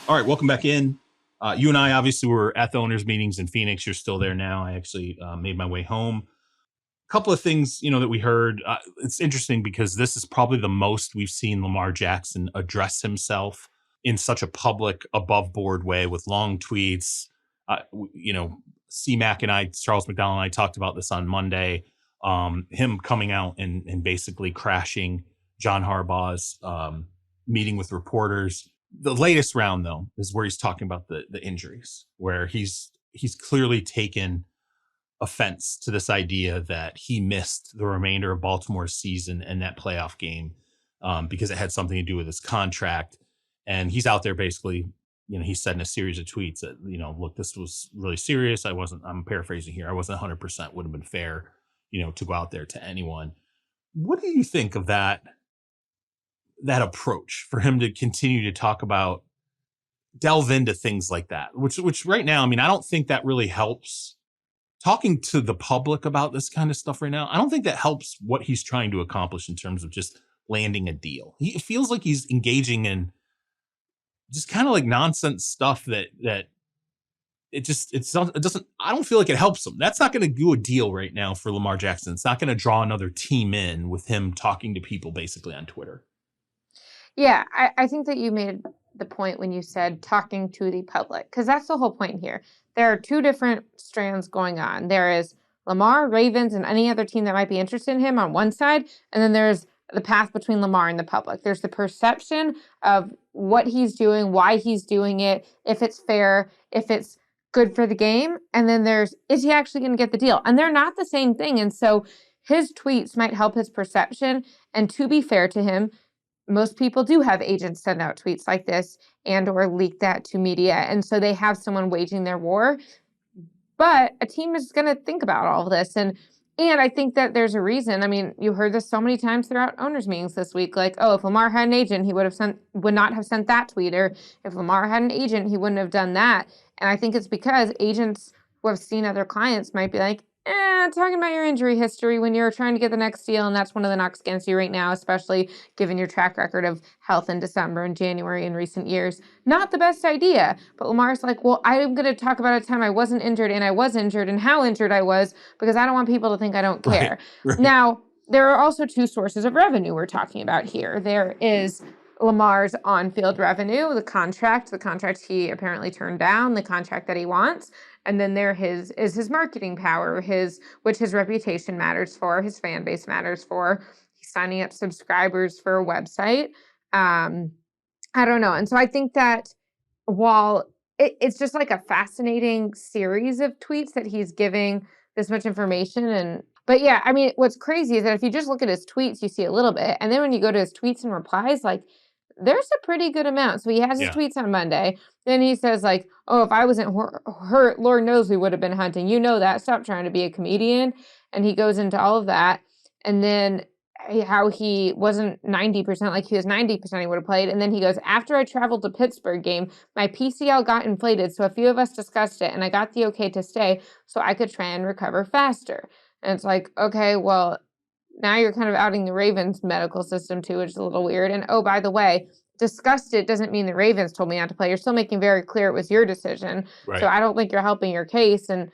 All right, welcome back in. You and I obviously were at the owners' meetings in Phoenix. You're still there now. I actually made my way home. A couple of things, that we heard. It's interesting because this is probably the most we've seen Lamar Jackson address himself in such a public, above board way with long tweets. C-Mac and I, Charles McDonald and I talked about this on Monday. Him coming out and basically crashing John Harbaugh's meeting with reporters. The latest round, though, is where he's talking about the injuries, where he's clearly taken offense to this idea that he missed the remainder of Baltimore's season and that playoff game because it had something to do with his contract. And he's out there basically, he said in a series of tweets that, look, this was really serious. I'm paraphrasing here. I wasn't 100% would have been fair, to go out there to anyone. What do you think of that approach for him to continue to talk about, delve into things like that, which right now, I don't think that really helps talking to the public about this kind of stuff right now. I don't think that helps what he's trying to accomplish in terms of just landing a deal. He feels like he's engaging in just kind of like nonsense stuff that it doesn't, I don't feel like it helps him. That's not going to do a deal right now for Lamar Jackson. It's not going to draw another team in with him talking to people basically on Twitter.
Yeah, I think that you made the point when you said talking to the public, because that's the whole point here. There are two different strands going on. There is Lamar, Ravens, and any other team that might be interested in him on one side, and then there's the path between Lamar and the public. There's the perception of what he's doing, why he's doing it, if it's fair, if it's good for the game, and then there's, is he actually going to get the deal? And they're not the same thing, and so his tweets might help his perception, and to be fair to him, most people do have agents send out tweets like this and or leak that to media. And so they have someone waging their war. But a team is going to think about all of this. And I think that there's a reason. You heard this so many times throughout owners' meetings this week. Like, oh, if Lamar had an agent, he would not have sent that tweet. Or if Lamar had an agent, he wouldn't have done that. And I think it's because agents who have seen other clients might be like, talking about your injury history when you're trying to get the next deal, and that's one of the knocks against you right now, especially given your track record of health in December and January in recent years. Not the best idea. But Lamar's like, well, I'm going to talk about a time I wasn't injured, and I was injured, and how injured I was, because I don't want people to think I don't care. Right. Now, there are also two sources of revenue we're talking about here. There is Lamar's on-field revenue, the contract he apparently turned down, the contract that he wants. And then there is his marketing power, which his reputation matters for, his fan base matters for. He's signing up subscribers for a website. I don't know. And so I think that while it's just like a fascinating series of tweets that he's giving this much information. But yeah, what's crazy is that if you just look at his tweets, you see a little bit. And then when you go to his tweets and replies, like, there's a pretty good amount. So he has his tweets on Monday. Then he says, like, oh, if I wasn't hurt, Lord knows we would have been hunting. You know that. Stop trying to be a comedian. And he goes into all of that. And then how he wasn't 90%, like he was 90%, he would have played. And then he goes, after I traveled to Pittsburgh game, my PCL got inflated. So a few of us discussed it. And I got the okay to stay so I could try and recover faster. And it's like, okay, well, now you're kind of outing the Ravens medical system too, which is a little weird. And oh, by the way, discussed it doesn't mean the Ravens told me not to play. You're still making very clear it was your decision. Right. So I don't think you're helping your case. And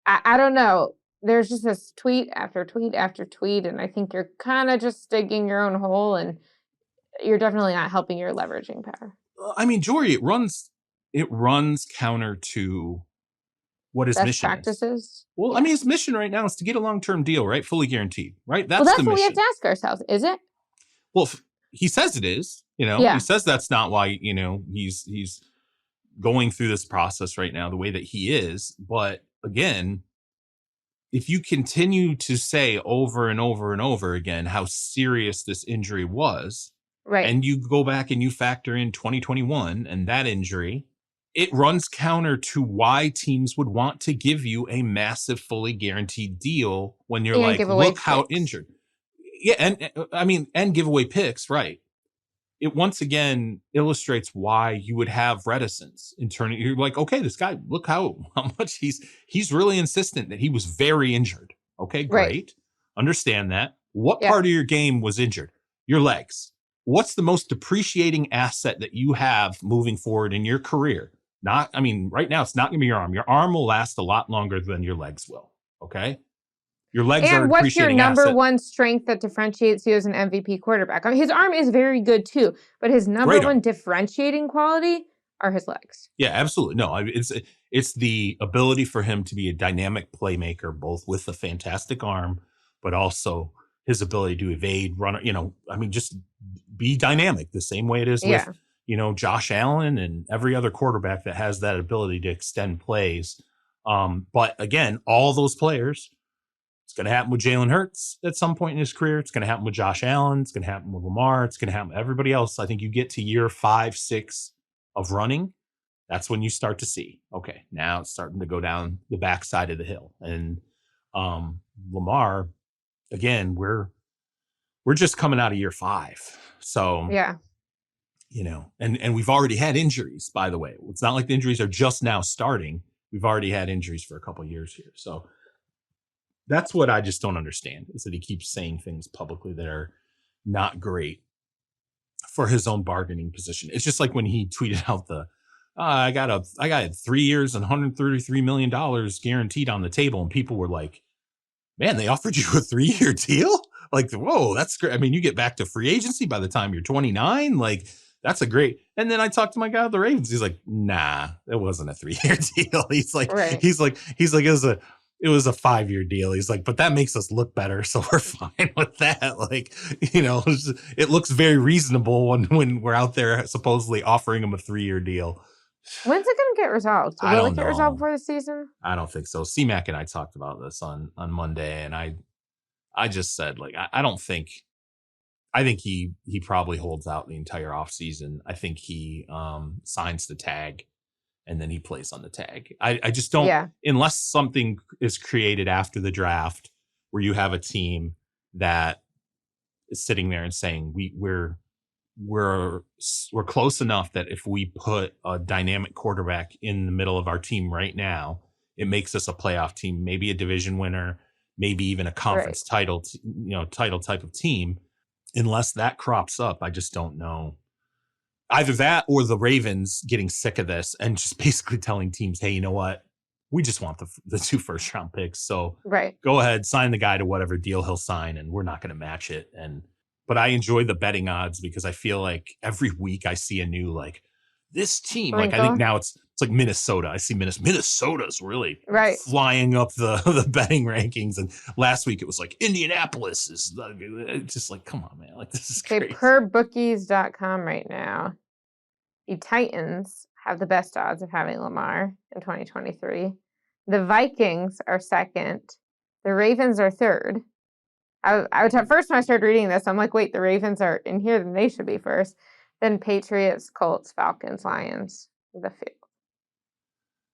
I don't know. There's just this tweet after tweet after tweet. And I think you're kind of just digging your own hole, and you're definitely not helping your leveraging power.
Jori, it runs counter to what his mission practices is. Well, his mission right now is to get a long-term deal, right? Fully guaranteed, right? That's the mission.
What we have to ask ourselves, is it?
Well, he says it is, he says that's not why, he's going through this process right now the way that he is. But again, if you continue to say over and over and over again how serious this injury was, right, and you go back and you factor in 2021 and that injury, it runs counter to why teams would want to give you a massive, fully guaranteed deal when you're like, look how injured. Yeah, and I mean, and give away picks, right? It once again illustrates why you would have reticence in turning. You're like, okay, this guy, look how much he's really insistent that he was very injured. Okay,
Right.
great. Understand that. What
Yeah.
part of your game was injured? Your legs. What's the most depreciating asset that you have moving forward in your career? Not, I mean, right now it's not going to be your arm. Your arm will last a lot longer than your legs will. Okay. Your legs are a
And what's your
depreciating
number
asset.
one strength that differentiates you as an MVP quarterback? I mean, his arm is very good too, but his number one differentiating quality are his legs.
Yeah, absolutely. No, it's the ability for him to be a dynamic playmaker, both with a fantastic arm, but also his ability to evade, run. I mean, just be dynamic the same way it is with Josh Allen and every other quarterback that has that ability to extend plays. But again, all those players. It's going to happen with Jalen Hurts at some point in his career. It's going to happen with Josh Allen. It's going to happen with Lamar. It's going to happen with everybody else. I think you get to year 5, 6 of running. That's when you start to see, okay, now it's starting to go down the backside of the hill. And Lamar, again, we're just coming out of year 5. So, and we've already had injuries, by the way. It's not like the injuries are just now starting. We've already had injuries for a couple of years here. So that's what I just don't understand, is that he keeps saying things publicly that are not great for his own bargaining position. It's just like when he tweeted out I got 3 years and $133 million guaranteed on the table. And people were like, man, they offered you a 3-year deal? Like, whoa, that's great. I mean, you get back to free agency by the time you're 29. Like, that's a great. And then I talked to my guy at the Ravens. He's like, nah, it wasn't a 3-year deal. He's like, it was a 5-year deal. He's like, but that makes us look better. So we're fine with that. Like, it looks very reasonable when we're out there supposedly offering him a 3-year deal.
When's it going to get resolved? Will it get resolved before the season?
I don't think so. C-Mac and I talked about this on Monday, and I just said, like, I think he probably holds out the entire offseason. I think he signs the tag, and then he plays on the tag. I just don't, unless something is created after the draft where you have a team that is sitting there and saying, we're close enough that if we put a dynamic quarterback in the middle of our team right now, it makes us a playoff team, maybe a division winner, maybe even a conference title type of team. Unless that crops up, I just don't know. Either that or the Ravens getting sick of this and just basically telling teams, hey, you know what? We just want the 2 first-round picks. So go ahead, sign the guy to whatever deal he'll sign, and we're not going to match it. But I enjoy the betting odds because I feel like every week I see a new, like, this team. Like, I think now it's like Minnesota. I see Minnesota's really flying up the betting rankings. And last week it was like Indianapolis is just like, come on, man. Like, this is crazy.
Per bookies.com right now, the Titans have the best odds of having Lamar in 2023. The Vikings are second. The Ravens are third. I would have, first when I started reading this, I'm like, wait, the Ravens are in here, then they should be first. Then Patriots, Colts, Falcons, Lions, the field.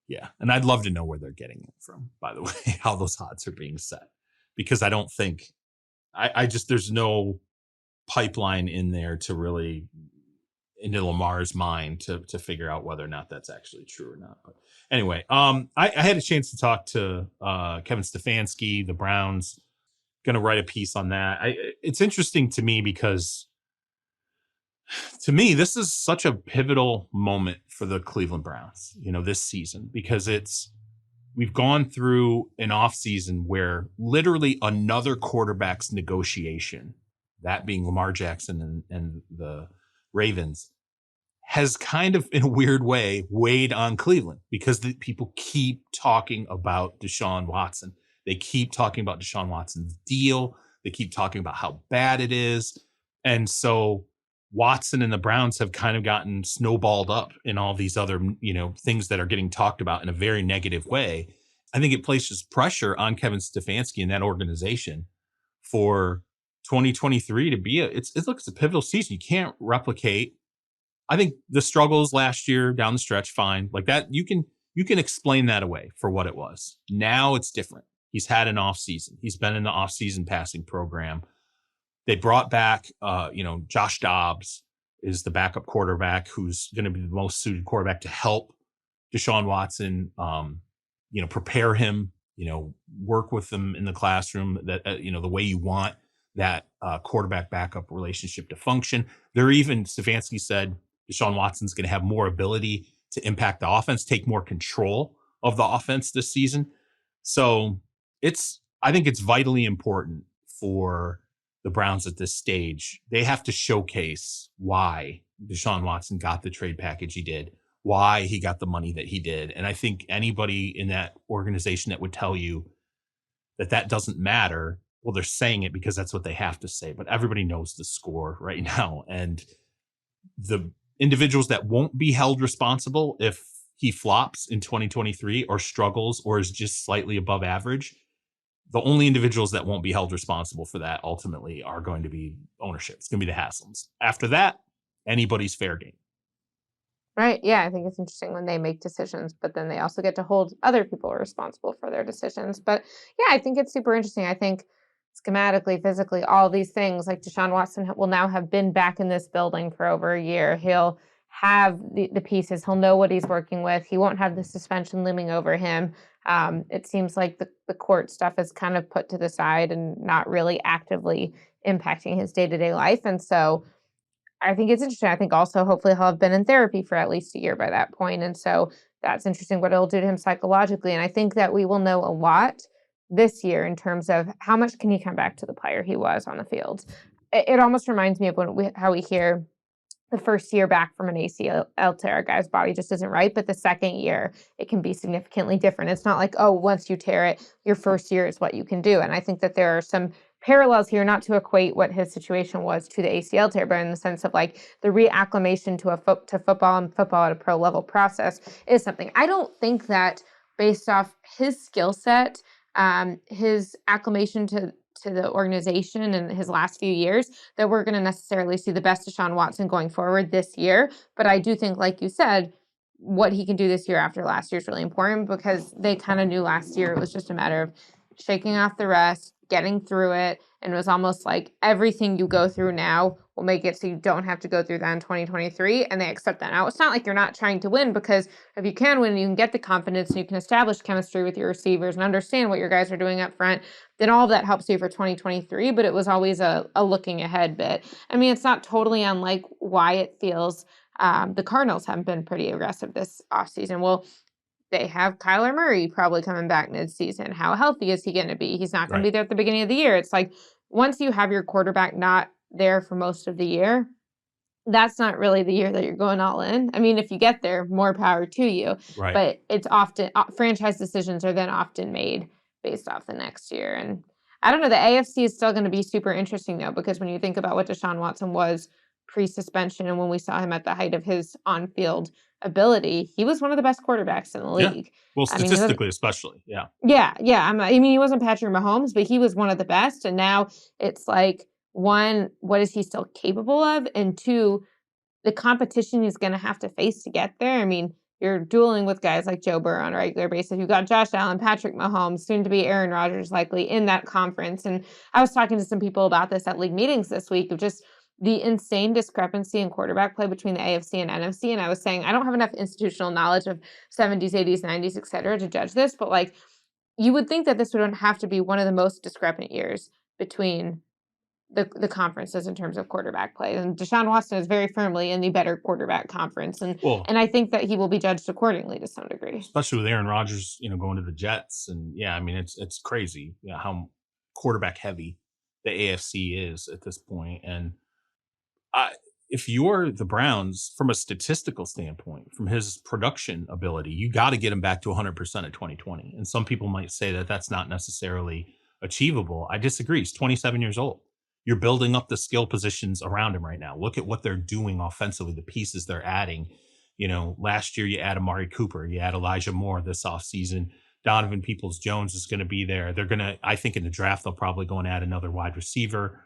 Yeah, and I'd love to know where they're getting it from, by the way, how those odds are being set. Because I don't think, I just, there's no pipeline in there to really, into Lamar's mind to figure out whether or not that's actually true or not. But anyway, I had a chance to talk to Kevin Stefanski, the Browns. Going to write a piece on that. It's interesting to me because, to me, this is such a pivotal moment for the Cleveland Browns, this season, because we've gone through an offseason where literally another quarterback's negotiation, that being Lamar Jackson and the Ravens, has kind of, in a weird way, weighed on Cleveland because people keep talking about Deshaun Watson. They keep talking about Deshaun Watson's deal. They keep talking about how bad it is. And so Watson and the Browns have kind of gotten snowballed up in all these other, things that are getting talked about in a very negative way. I think it places pressure on Kevin Stefanski and that organization for 2023 to be it looks a pivotal season. You can't replicate. I think the struggles last year down the stretch, fine. Like that, you can explain that away for what it was. Now it's different. He's had an off season. He's been in the off season passing program. They brought back, Josh Dobbs is the backup quarterback who's going to be the most suited quarterback to help Deshaun Watson, prepare him, work with them in the classroom that, the way you want that quarterback backup relationship to function. Stefanski said Deshaun Watson's going to have more ability to impact the offense, take more control of the offense this season. So I think it's vitally important for the Browns at this stage. They have to showcase why Deshaun Watson got the trade package he did, why he got the money that he did. And I think anybody in that organization that would tell you that doesn't matter, well, they're saying it because that's what they have to say. But everybody knows the score right now. And the individuals that won't be held responsible if he flops in 2023 or struggles or is just slightly above average, the only individuals that won't be held responsible for that ultimately are going to be ownership. It's going to be the Haslams. After that, anybody's fair game.
Right. Yeah, I think it's interesting when they make decisions, but then they also get to hold other people responsible for their decisions. But yeah, I think it's super interesting. I think schematically, physically, all these things, like Deshaun Watson will now have been back in this building for over a year. He'll have the pieces. He'll know what he's working with. He won't have the suspension looming over him. It seems like the court stuff is kind of put to the side and not really actively impacting his day-to-day life. And so I think it's interesting. I think also hopefully he'll have been in therapy for at least a year by that point. And so that's interesting what it'll do to him psychologically. And I think that we will know a lot this year in terms of how much can he come back to the player he was on the field. It almost reminds me of how we hear the first year back from an ACL tear, a guy's body just isn't right. But the second year, it can be significantly different. It's not like, oh, once you tear it, your first year is what you can do. And I think that there are some parallels here, not to equate what his situation was to the ACL tear, but in the sense of like the reacclimation to football and football at a pro level process is something. I don't think that based off his skill set, his acclimation to the organization and his last few years, that we're going to necessarily see the best Deshaun Watson going forward this year. But I do think, like you said, what he can do this year after last year is really important because they kind of knew last year it was just a matter of shaking off the rest, getting through it. And it was almost like everything you go through now will make it so you don't have to go through that in 2023. And they accept that. Now, it's not like you're not trying to win, because if you can win, you can get the confidence and you can establish chemistry with your receivers and understand what your guys are doing up front, then all of that helps you for 2023. But it was always a looking ahead bit. I mean, it's not totally unlike why it feels the Cardinals haven't been pretty aggressive this offseason. Well, they have Kyler Murray probably coming back mid-season. How healthy is he going to be? He's not going to be there at the beginning of the year. It's like once you have your quarterback not there for most of the year, that's not really the year that you're going all in. I mean, if you get there, more power to you.
Right.
But it's often franchise decisions are then often made based off the next year. And I don't know, the AFC is still going to be super interesting though, because when you think about what Deshaun Watson was pre-suspension and when we saw him at the height of his on-field ability, he was one of the best quarterbacks in the league.
Well, statistically, especially. Yeah.
Yeah. I mean, he wasn't Patrick Mahomes, but he was one of the best. And now it's like, one, what is he still capable of? And two, the competition he's going to have to face to get there. I mean, you're dueling with guys like Joe Burrow on a regular basis. You've got Josh Allen, Patrick Mahomes, soon to be Aaron Rodgers likely in that conference. And I was talking to some people about this at league meetings this week of just the insane discrepancy in quarterback play between the AFC and NFC. And I was saying, I don't have enough institutional knowledge of 70s, 80s, 90s, et cetera, to judge this. But like, you would think that this would have to be one of the most discrepant years between the conferences in terms of quarterback play. And Deshaun Watson is very firmly in the better quarterback conference. And I think that he will be judged accordingly to some degree.
Especially with Aaron Rodgers, going to the Jets. And yeah, I mean, it's crazy how quarterback heavy the AFC is at this point. And if you're the Browns, from a statistical standpoint, from his production ability, you got to get him back to 100% at 2020. And some people might say that that's not necessarily achievable. I disagree. He's 27 years old. You're building up the skill positions around him right now. Look at what they're doing offensively, the pieces they're adding. Last year you add Amari Cooper, you add Elijah Moore this offseason. Donovan Peoples-Jones is going to be there. They're going to, I think in the draft, they'll probably go and add another wide receiver.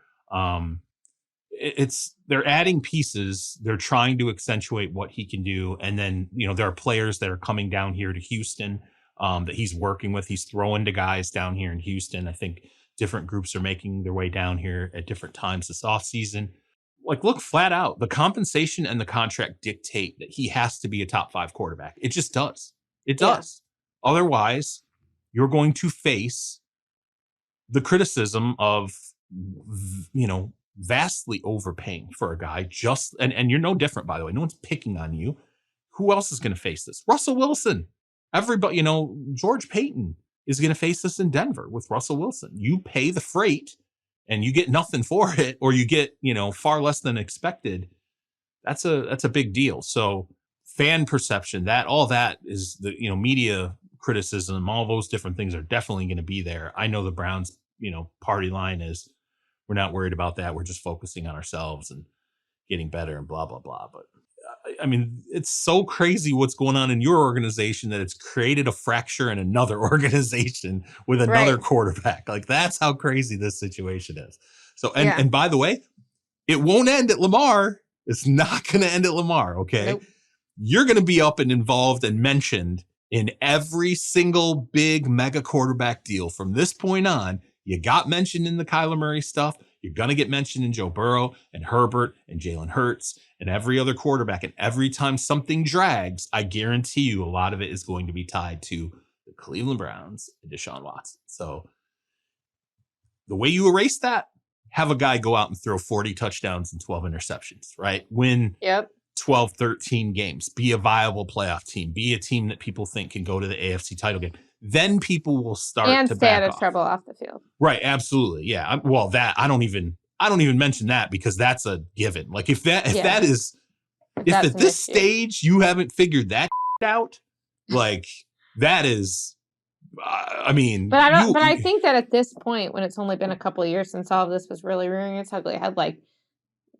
They're adding pieces. They're trying to accentuate what he can do. And then, there are players that are coming down here to Houston that he's working with. He's throwing to guys down here in Houston. I think different groups are making their way down here at different times this offseason. Like, look, flat out, the compensation and the contract dictate that he has to be a top 5 quarterback. It just does. It does. Yeah. Otherwise, you're going to face the criticism of, vastly overpaying for a guy and you're no different, by the way. No one's picking on you. Who else is going to face this? Russell Wilson. Everybody, George Payton is going to face this in Denver with Russell Wilson. You pay the freight and you get nothing for it, or you get, far less than expected. That's a big deal. So fan perception, all that is the, media criticism, all those different things are definitely going to be there. I know the Browns, party line is, we're not worried about that. We're just focusing on ourselves and getting better and blah, blah, blah. But I mean, it's so crazy what's going on in your organization that it's created a fracture in another organization with another quarterback. Like, that's how crazy this situation is. So, and by the way, it won't end at Lamar. It's not going to end at Lamar. Okay. Nope. You're going to be up and involved and mentioned in every single big mega quarterback deal from this point on. You got mentioned in the Kyler Murray stuff. You're going to get mentioned in Joe Burrow and Herbert and Jalen Hurts and every other quarterback. And every time something drags, I guarantee you a lot of it is going to be tied to the Cleveland Browns and Deshaun Watson. So the way you erase that, have a guy go out and throw 40 touchdowns and 12 interceptions, right? Win 12, 13 games. Be a viable playoff team. Be a team that people think can go to the AFC title game. Then people will start
and
to
stay out of trouble off the field.
Right, absolutely. Yeah. Well, that I don't even mention that because that's a given. Like if at this stage you haven't figured that out, like that is I mean,
but I think that at this point, when it's only been a couple of years since all of this was really rearing its ugly head, like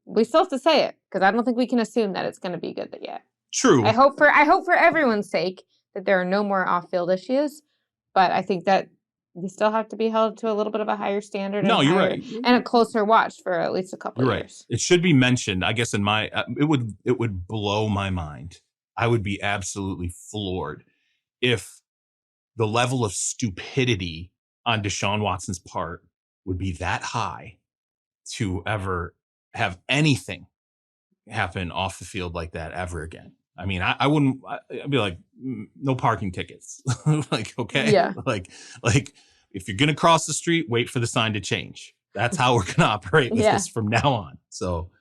we still have to say it because I don't think we can assume that it's going to be good yet.
True.
I hope for everyone's sake that there are no more off-field issues, but I think that you still have to be held to a little bit of a higher standard.
No, you're right,
and a closer watch for at least a couple of years.
Right. It should be mentioned. I guess in my it would blow my mind. I would be absolutely floored if the level of stupidity on Deshaun Watson's part would be that high to ever have anything happen off the field like that ever again. I mean, I wouldn't. I'd be like, no parking tickets. Like, okay,
yeah.
Like if you're gonna cross the street, wait for the sign to change. That's how we're gonna operate with this from now on. So,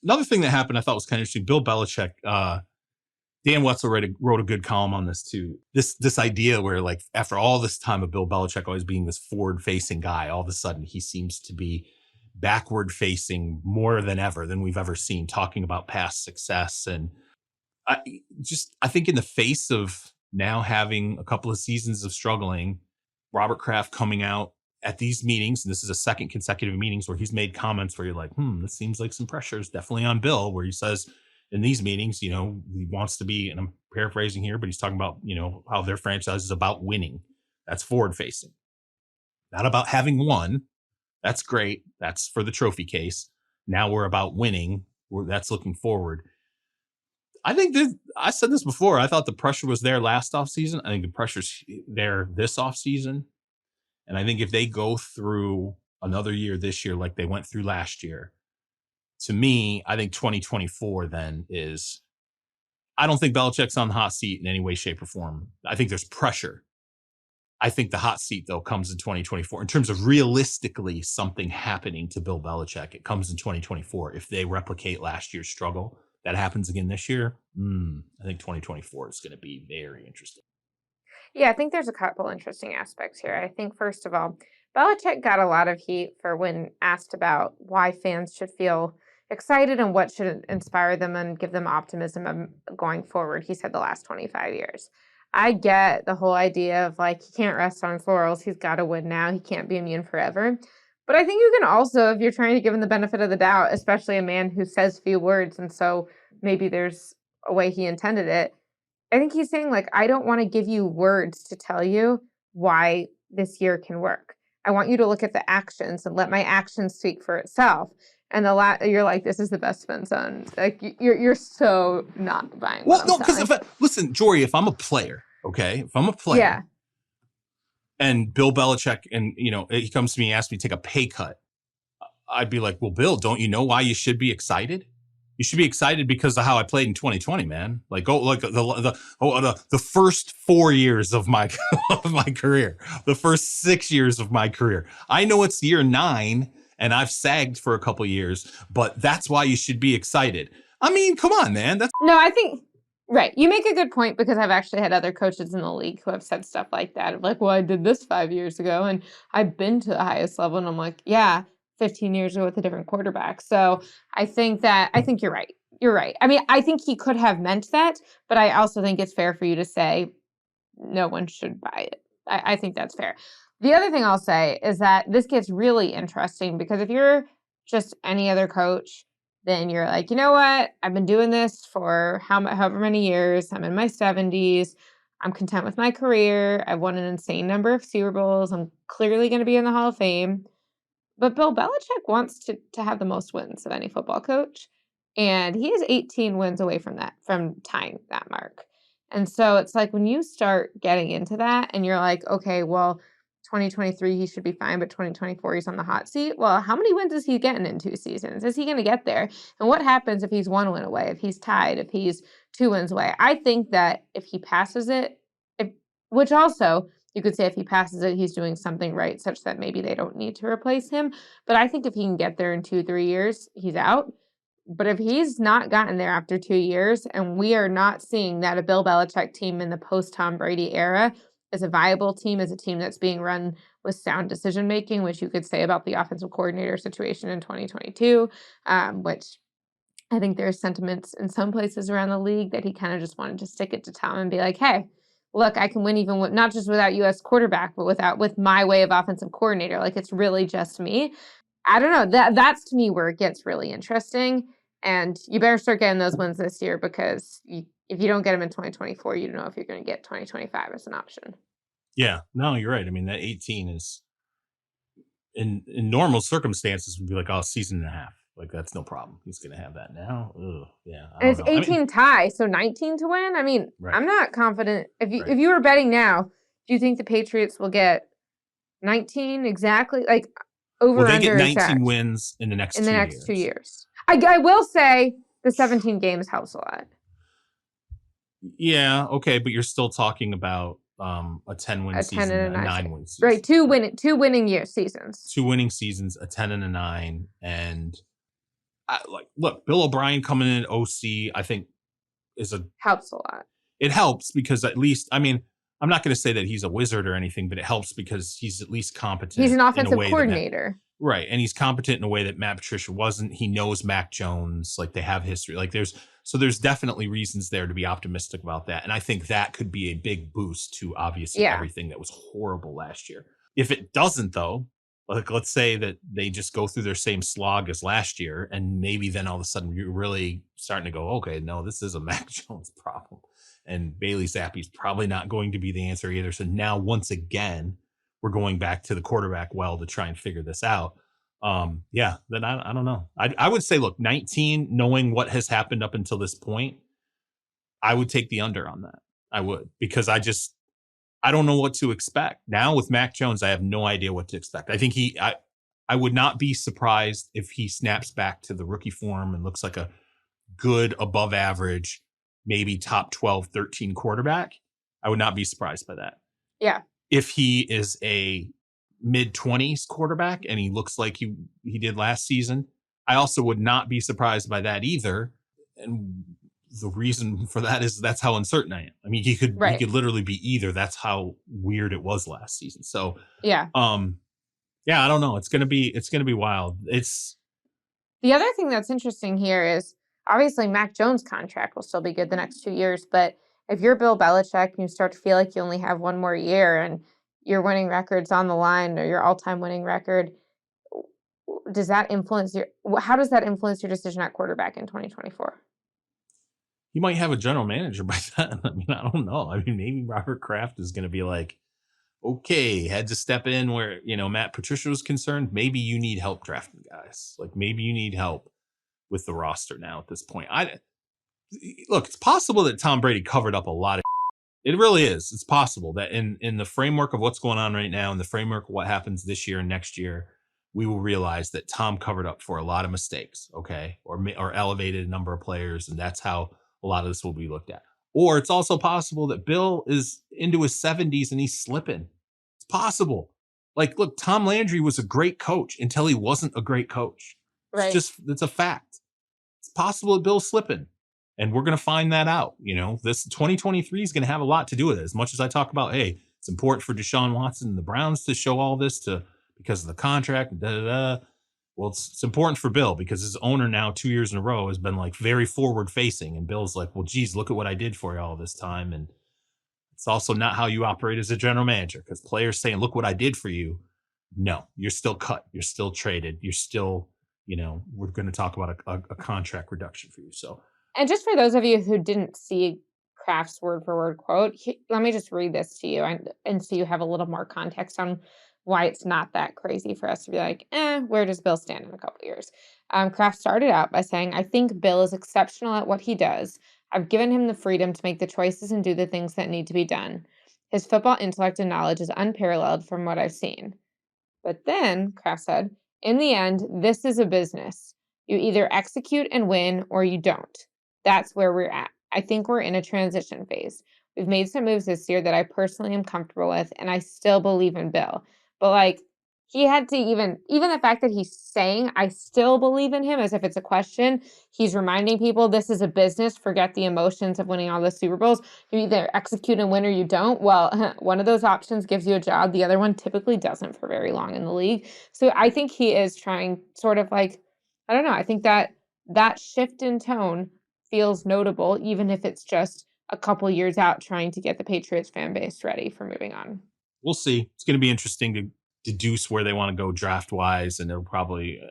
another thing that happened, I thought was kind of interesting. Bill Belichick, Dan Wetzel wrote a good column on this too. This idea where, like, after all this time of Bill Belichick always being this forward-facing guy, all of a sudden he seems to be backward-facing more than ever than we've ever seen, talking about past success. And I think in the face of now having a couple of seasons of struggling, Robert Kraft coming out at these meetings, and this is a second consecutive meetings where he's made comments where you're like, this seems like some pressure is definitely on Bill, where he says in these meetings, he wants to be, and I'm paraphrasing here, but he's talking about, how their franchise is about winning. That's forward facing, not about having won. That's great. That's for the trophy case. Now we're about winning. That's looking forward. I think I said this before. I thought the pressure was there last offseason. I think the pressure's there this offseason. And I think if they go through another year this year like they went through last year, to me, I think 2024 then is, I don't think Belichick's on the hot seat in any way, shape, or form. I think there's pressure. I think the hot seat, though, comes in 2024. In terms of realistically something happening to Bill Belichick, it comes in 2024. If they replicate last year's struggle, that happens again this year, I think 2024 is going to be very interesting.
Yeah, I think there's a couple interesting aspects here. I think, first of all, Belichick got a lot of heat for when asked about why fans should feel excited and what should inspire them and give them optimism going forward. He said the last 25 years. I get the whole idea of, like, he can't rest on his laurels. He's got to win now. He can't be immune forever. But I think you can also, if you're trying to give him the benefit of the doubt, especially a man who says few words, and so maybe there's a way he intended it, I think he's saying, like, I don't want to give you words to tell you why this year can work. I want you to look at the actions and let my actions speak for itself. And you're like, this is the best spin zone. Like, you're so not buying.
Well, no, because listen, Jori, if I'm a player, okay,
yeah.
and Bill Belichick, and he comes to me and asks me to take a pay cut, I'd be like, well, Bill, don't you know why you should be excited? You should be excited because of how I played in 2020, man. Like, the first 4 years of my of my career, the first 6 years of my career. I know it's year 9, and I've sagged for a couple years, but that's why you should be excited. I mean, come on, man.
No, I think right. You make a good point, because I've actually had other coaches in the league who have said stuff like that. Of like, well, I did this 5 years ago, and I've been to the highest level, and I'm like, yeah, 15 years ago with a different quarterback. So I think you're right. You're right. I mean, I think he could have meant that, but I also think it's fair for you to say no one should buy it. I think that's fair. The other thing I'll say is that this gets really interesting, because if you're just any other coach, then you're like, you know what? I've been doing this for however many years. I'm in my 70s. I'm content with my career. I've won an insane number of Super Bowls. I'm clearly going to be in the Hall of Fame. But Bill Belichick wants to have the most wins of any football coach. And he is 18 wins away from tying that mark. And so it's like, when you start getting into that and you're like, okay, well, 2023, he should be fine, but 2024, he's on the hot seat. Well, how many wins is he getting in 2 seasons? Is he going to get there? And what happens if he's 1 win away, if he's tied, if he's 2 wins away? I think that if he passes it, which also you could say if he passes it, he's doing something right, such that maybe they don't need to replace him. But I think if he can get there in 2-3 years, he's out. But if he's not gotten there after 2 years, and we are not seeing that a Bill Belichick team in the post-Tom Brady era is a viable team, is a team that's being run with sound decision-making, which you could say about the offensive coordinator situation in 2022, which I think there's sentiments in some places around the league that he kind of just wanted to stick it to Tom and be like, hey, look, I can win even with, not just without US quarterback, but with my way of offensive coordinator. Like, it's really just me. I don't know. That's to me where it gets really interesting. And you better start getting those wins this year, because if you don't get them in 2024, you don't know if you're going to get 2025 as an option.
Yeah, no, you're right. I mean, that 18 is in normal circumstances would be like, oh, season and a half. Like, that's no problem. He's going to have that now. Ugh, yeah.
And it's 18 tie, so 19 to win. I mean, right. I'm not confident. If you were betting now, do you think the Patriots will get 19 exactly? Like, over
they
under
get 19 wins in the next
2 years. I will say the 17 games helps a lot.
Yeah, okay, but you're still talking about a 10-win season, a 9-win season.
Right, two winning seasons.
2 winning seasons, a 10 and a 9, and look, Bill O'Brien coming in at OC, I think
helps a lot.
It helps because, at least, I mean, I'm not going to say that he's a wizard or anything, but it helps because he's at least competent.
He's an offensive coordinator.
Right. And he's competent in a way that Matt Patricia wasn't. He knows Mac Jones. Like, they have history. Like, there's definitely reasons there to be optimistic about that. And I think that could be a big boost to, obviously, everything that was horrible last year. If it doesn't, though, like, let's say that they just go through their same slog as last year, and maybe then all of a sudden you're really starting to go, okay, no, this is a Mac Jones problem. And Bailey Zappe's probably not going to be the answer either. So now, once again, we're going back to the quarterback well to try and figure this out. Then I don't know. I would say, look, 19, knowing what has happened up until this point, I would take the under on that. I would, because I don't know what to expect. Now with Mac Jones, I have no idea what to expect. I think I would not be surprised if he snaps back to the rookie form and looks like a good, above average, maybe top 12, 13 quarterback. I would not be surprised by that.
Yeah.
If he is a mid-20s quarterback and he looks like he did last season, I also would not be surprised by that either. And the reason for that is that's how uncertain I am. I mean, he could literally be either. That's how weird it was last season. So I don't know. It's gonna be wild. It's
the other thing that's interesting here is, obviously, Mac Jones' contract will still be good the next 2 years, but if you're Bill Belichick and you start to feel like you only have 1 more year and your winning record's on the line, or your all-time winning record, how does that influence your decision at quarterback in 2024?
You might have a general manager by then. I mean, I don't know. I mean, maybe Robert Kraft is going to be like, okay, had to step in where, Matt Patricia was concerned. Maybe you need help drafting guys. Like, maybe you need help with the roster now at this point. Look, it's possible that Tom Brady covered up a lot of It really is. It's possible that in the framework of what's going on right now, in the framework of what happens this year and next year, we will realize that Tom covered up for a lot of mistakes, okay, or elevated a number of players, and that's how a lot of this will be looked at. Or it's also possible that Bill is into his 70s and he's slipping. It's possible. Like, look, Tom Landry was a great coach until he wasn't a great coach.
Right.
It's a fact. It's possible that Bill's slipping. And we're going to find that out. This 2023 is going to have a lot to do with it. As much as I talk about, hey, it's important for Deshaun Watson and the Browns to show all this because of the contract. Well, it's important for Bill because his owner now 2 years in a row has been like very forward facing. And Bill's like, well, geez, look at what I did for you all this time. And it's also not how you operate as a general manager, because players saying, look what I did for you. No, you're still cut. You're still traded. You're still, we're going to talk about a contract reduction for you. So,
And just for those of you who didn't see Kraft's word for word quote, let me just read this to you and so you have a little more context on why it's not that crazy for us to be like, where does Bill stand in a couple of years? Kraft started out by saying, I think Bill is exceptional at what he does. I've given him the freedom to make the choices and do the things that need to be done. His football intellect and knowledge is unparalleled from what I've seen. But then, Kraft said, in the end, this is a business. You either execute and win or you don't. That's where we're at. I think we're in a transition phase. We've made some moves this year that I personally am comfortable with, and I still believe in Bill. But like, he had to even the fact that he's saying, I still believe in him as if it's a question, he's reminding people this is a business. Forget the emotions of winning all the Super Bowls. You either execute and win or you don't. Well, one of those options gives you a job. The other one typically doesn't for very long in the league. So I think he is trying sort of like, I don't know. I think that shift in tone feels notable, even if it's just a couple years out trying to get the Patriots fan base ready for moving on.
we'll see. It's going to be interesting to deduce where they want to go draft wise. And it'll probably,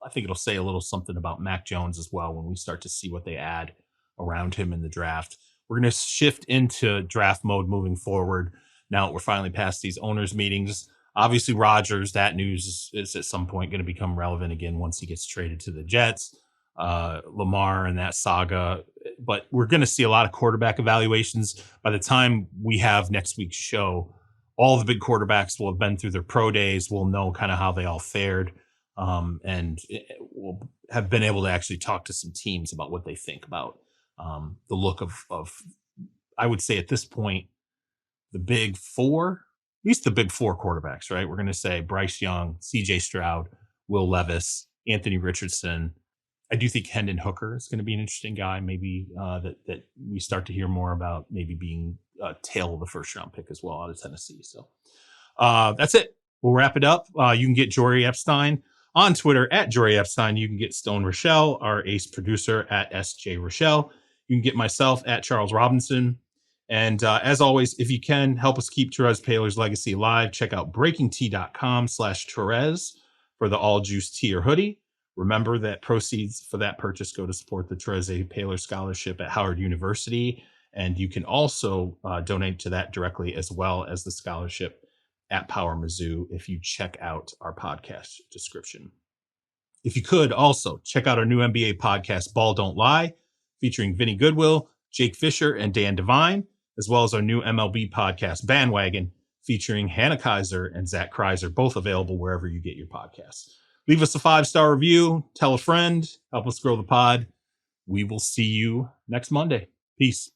I think it'll say a little something about Mac Jones as well when we start to see what they add around him in the draft. We're going to shift into draft mode moving forward. Now we're finally past these owners meetings. Obviously, Rodgers, that news is at some point going to become relevant again once he gets traded to the Jets. Lamar and that saga. But we're going to see a lot of quarterback evaluations. By the time we have next week's show, all the big quarterbacks will have been through their pro days. We'll know kind of how they all fared. And we'll have been able to actually talk to some teams about what they think about the look of, I would say at this point, the big four, at least the big four quarterbacks, right? We're going to say Bryce Young, CJ Stroud, Will Levis, Anthony Richardson. I do think Hendon Hooker is going to be an interesting guy. Maybe that we start to hear more about maybe being a tail of the first round pick as well out of Tennessee. So that's it. We'll wrap it up. You can get Jori Epstein on Twitter at Jori Epstein. You can get Stone Rochelle, our ace producer, at SJ Rochelle. You can get myself at Charles Robinson. And as always, if you can help us keep Terez Paylor's legacy alive, check out breakingtea.com/Terez for the all juice tea or hoodie. Remember that proceeds for that purchase go to support the Terez A. Paylor Scholarship at Howard University. And you can also donate to that directly, as well as the scholarship at Power Mizzou if you check out our podcast description. If you could also check out our new NBA podcast, Ball Don't Lie, featuring Vinny Goodwill, Jake Fisher, and Dan Devine, as well as our new MLB podcast, Bandwagon, featuring Hannah Kaiser and Zach Kreiser, both available wherever you get your podcasts. Leave us a 5-star review, tell a friend, help us grow the pod. We will see you next Monday. Peace.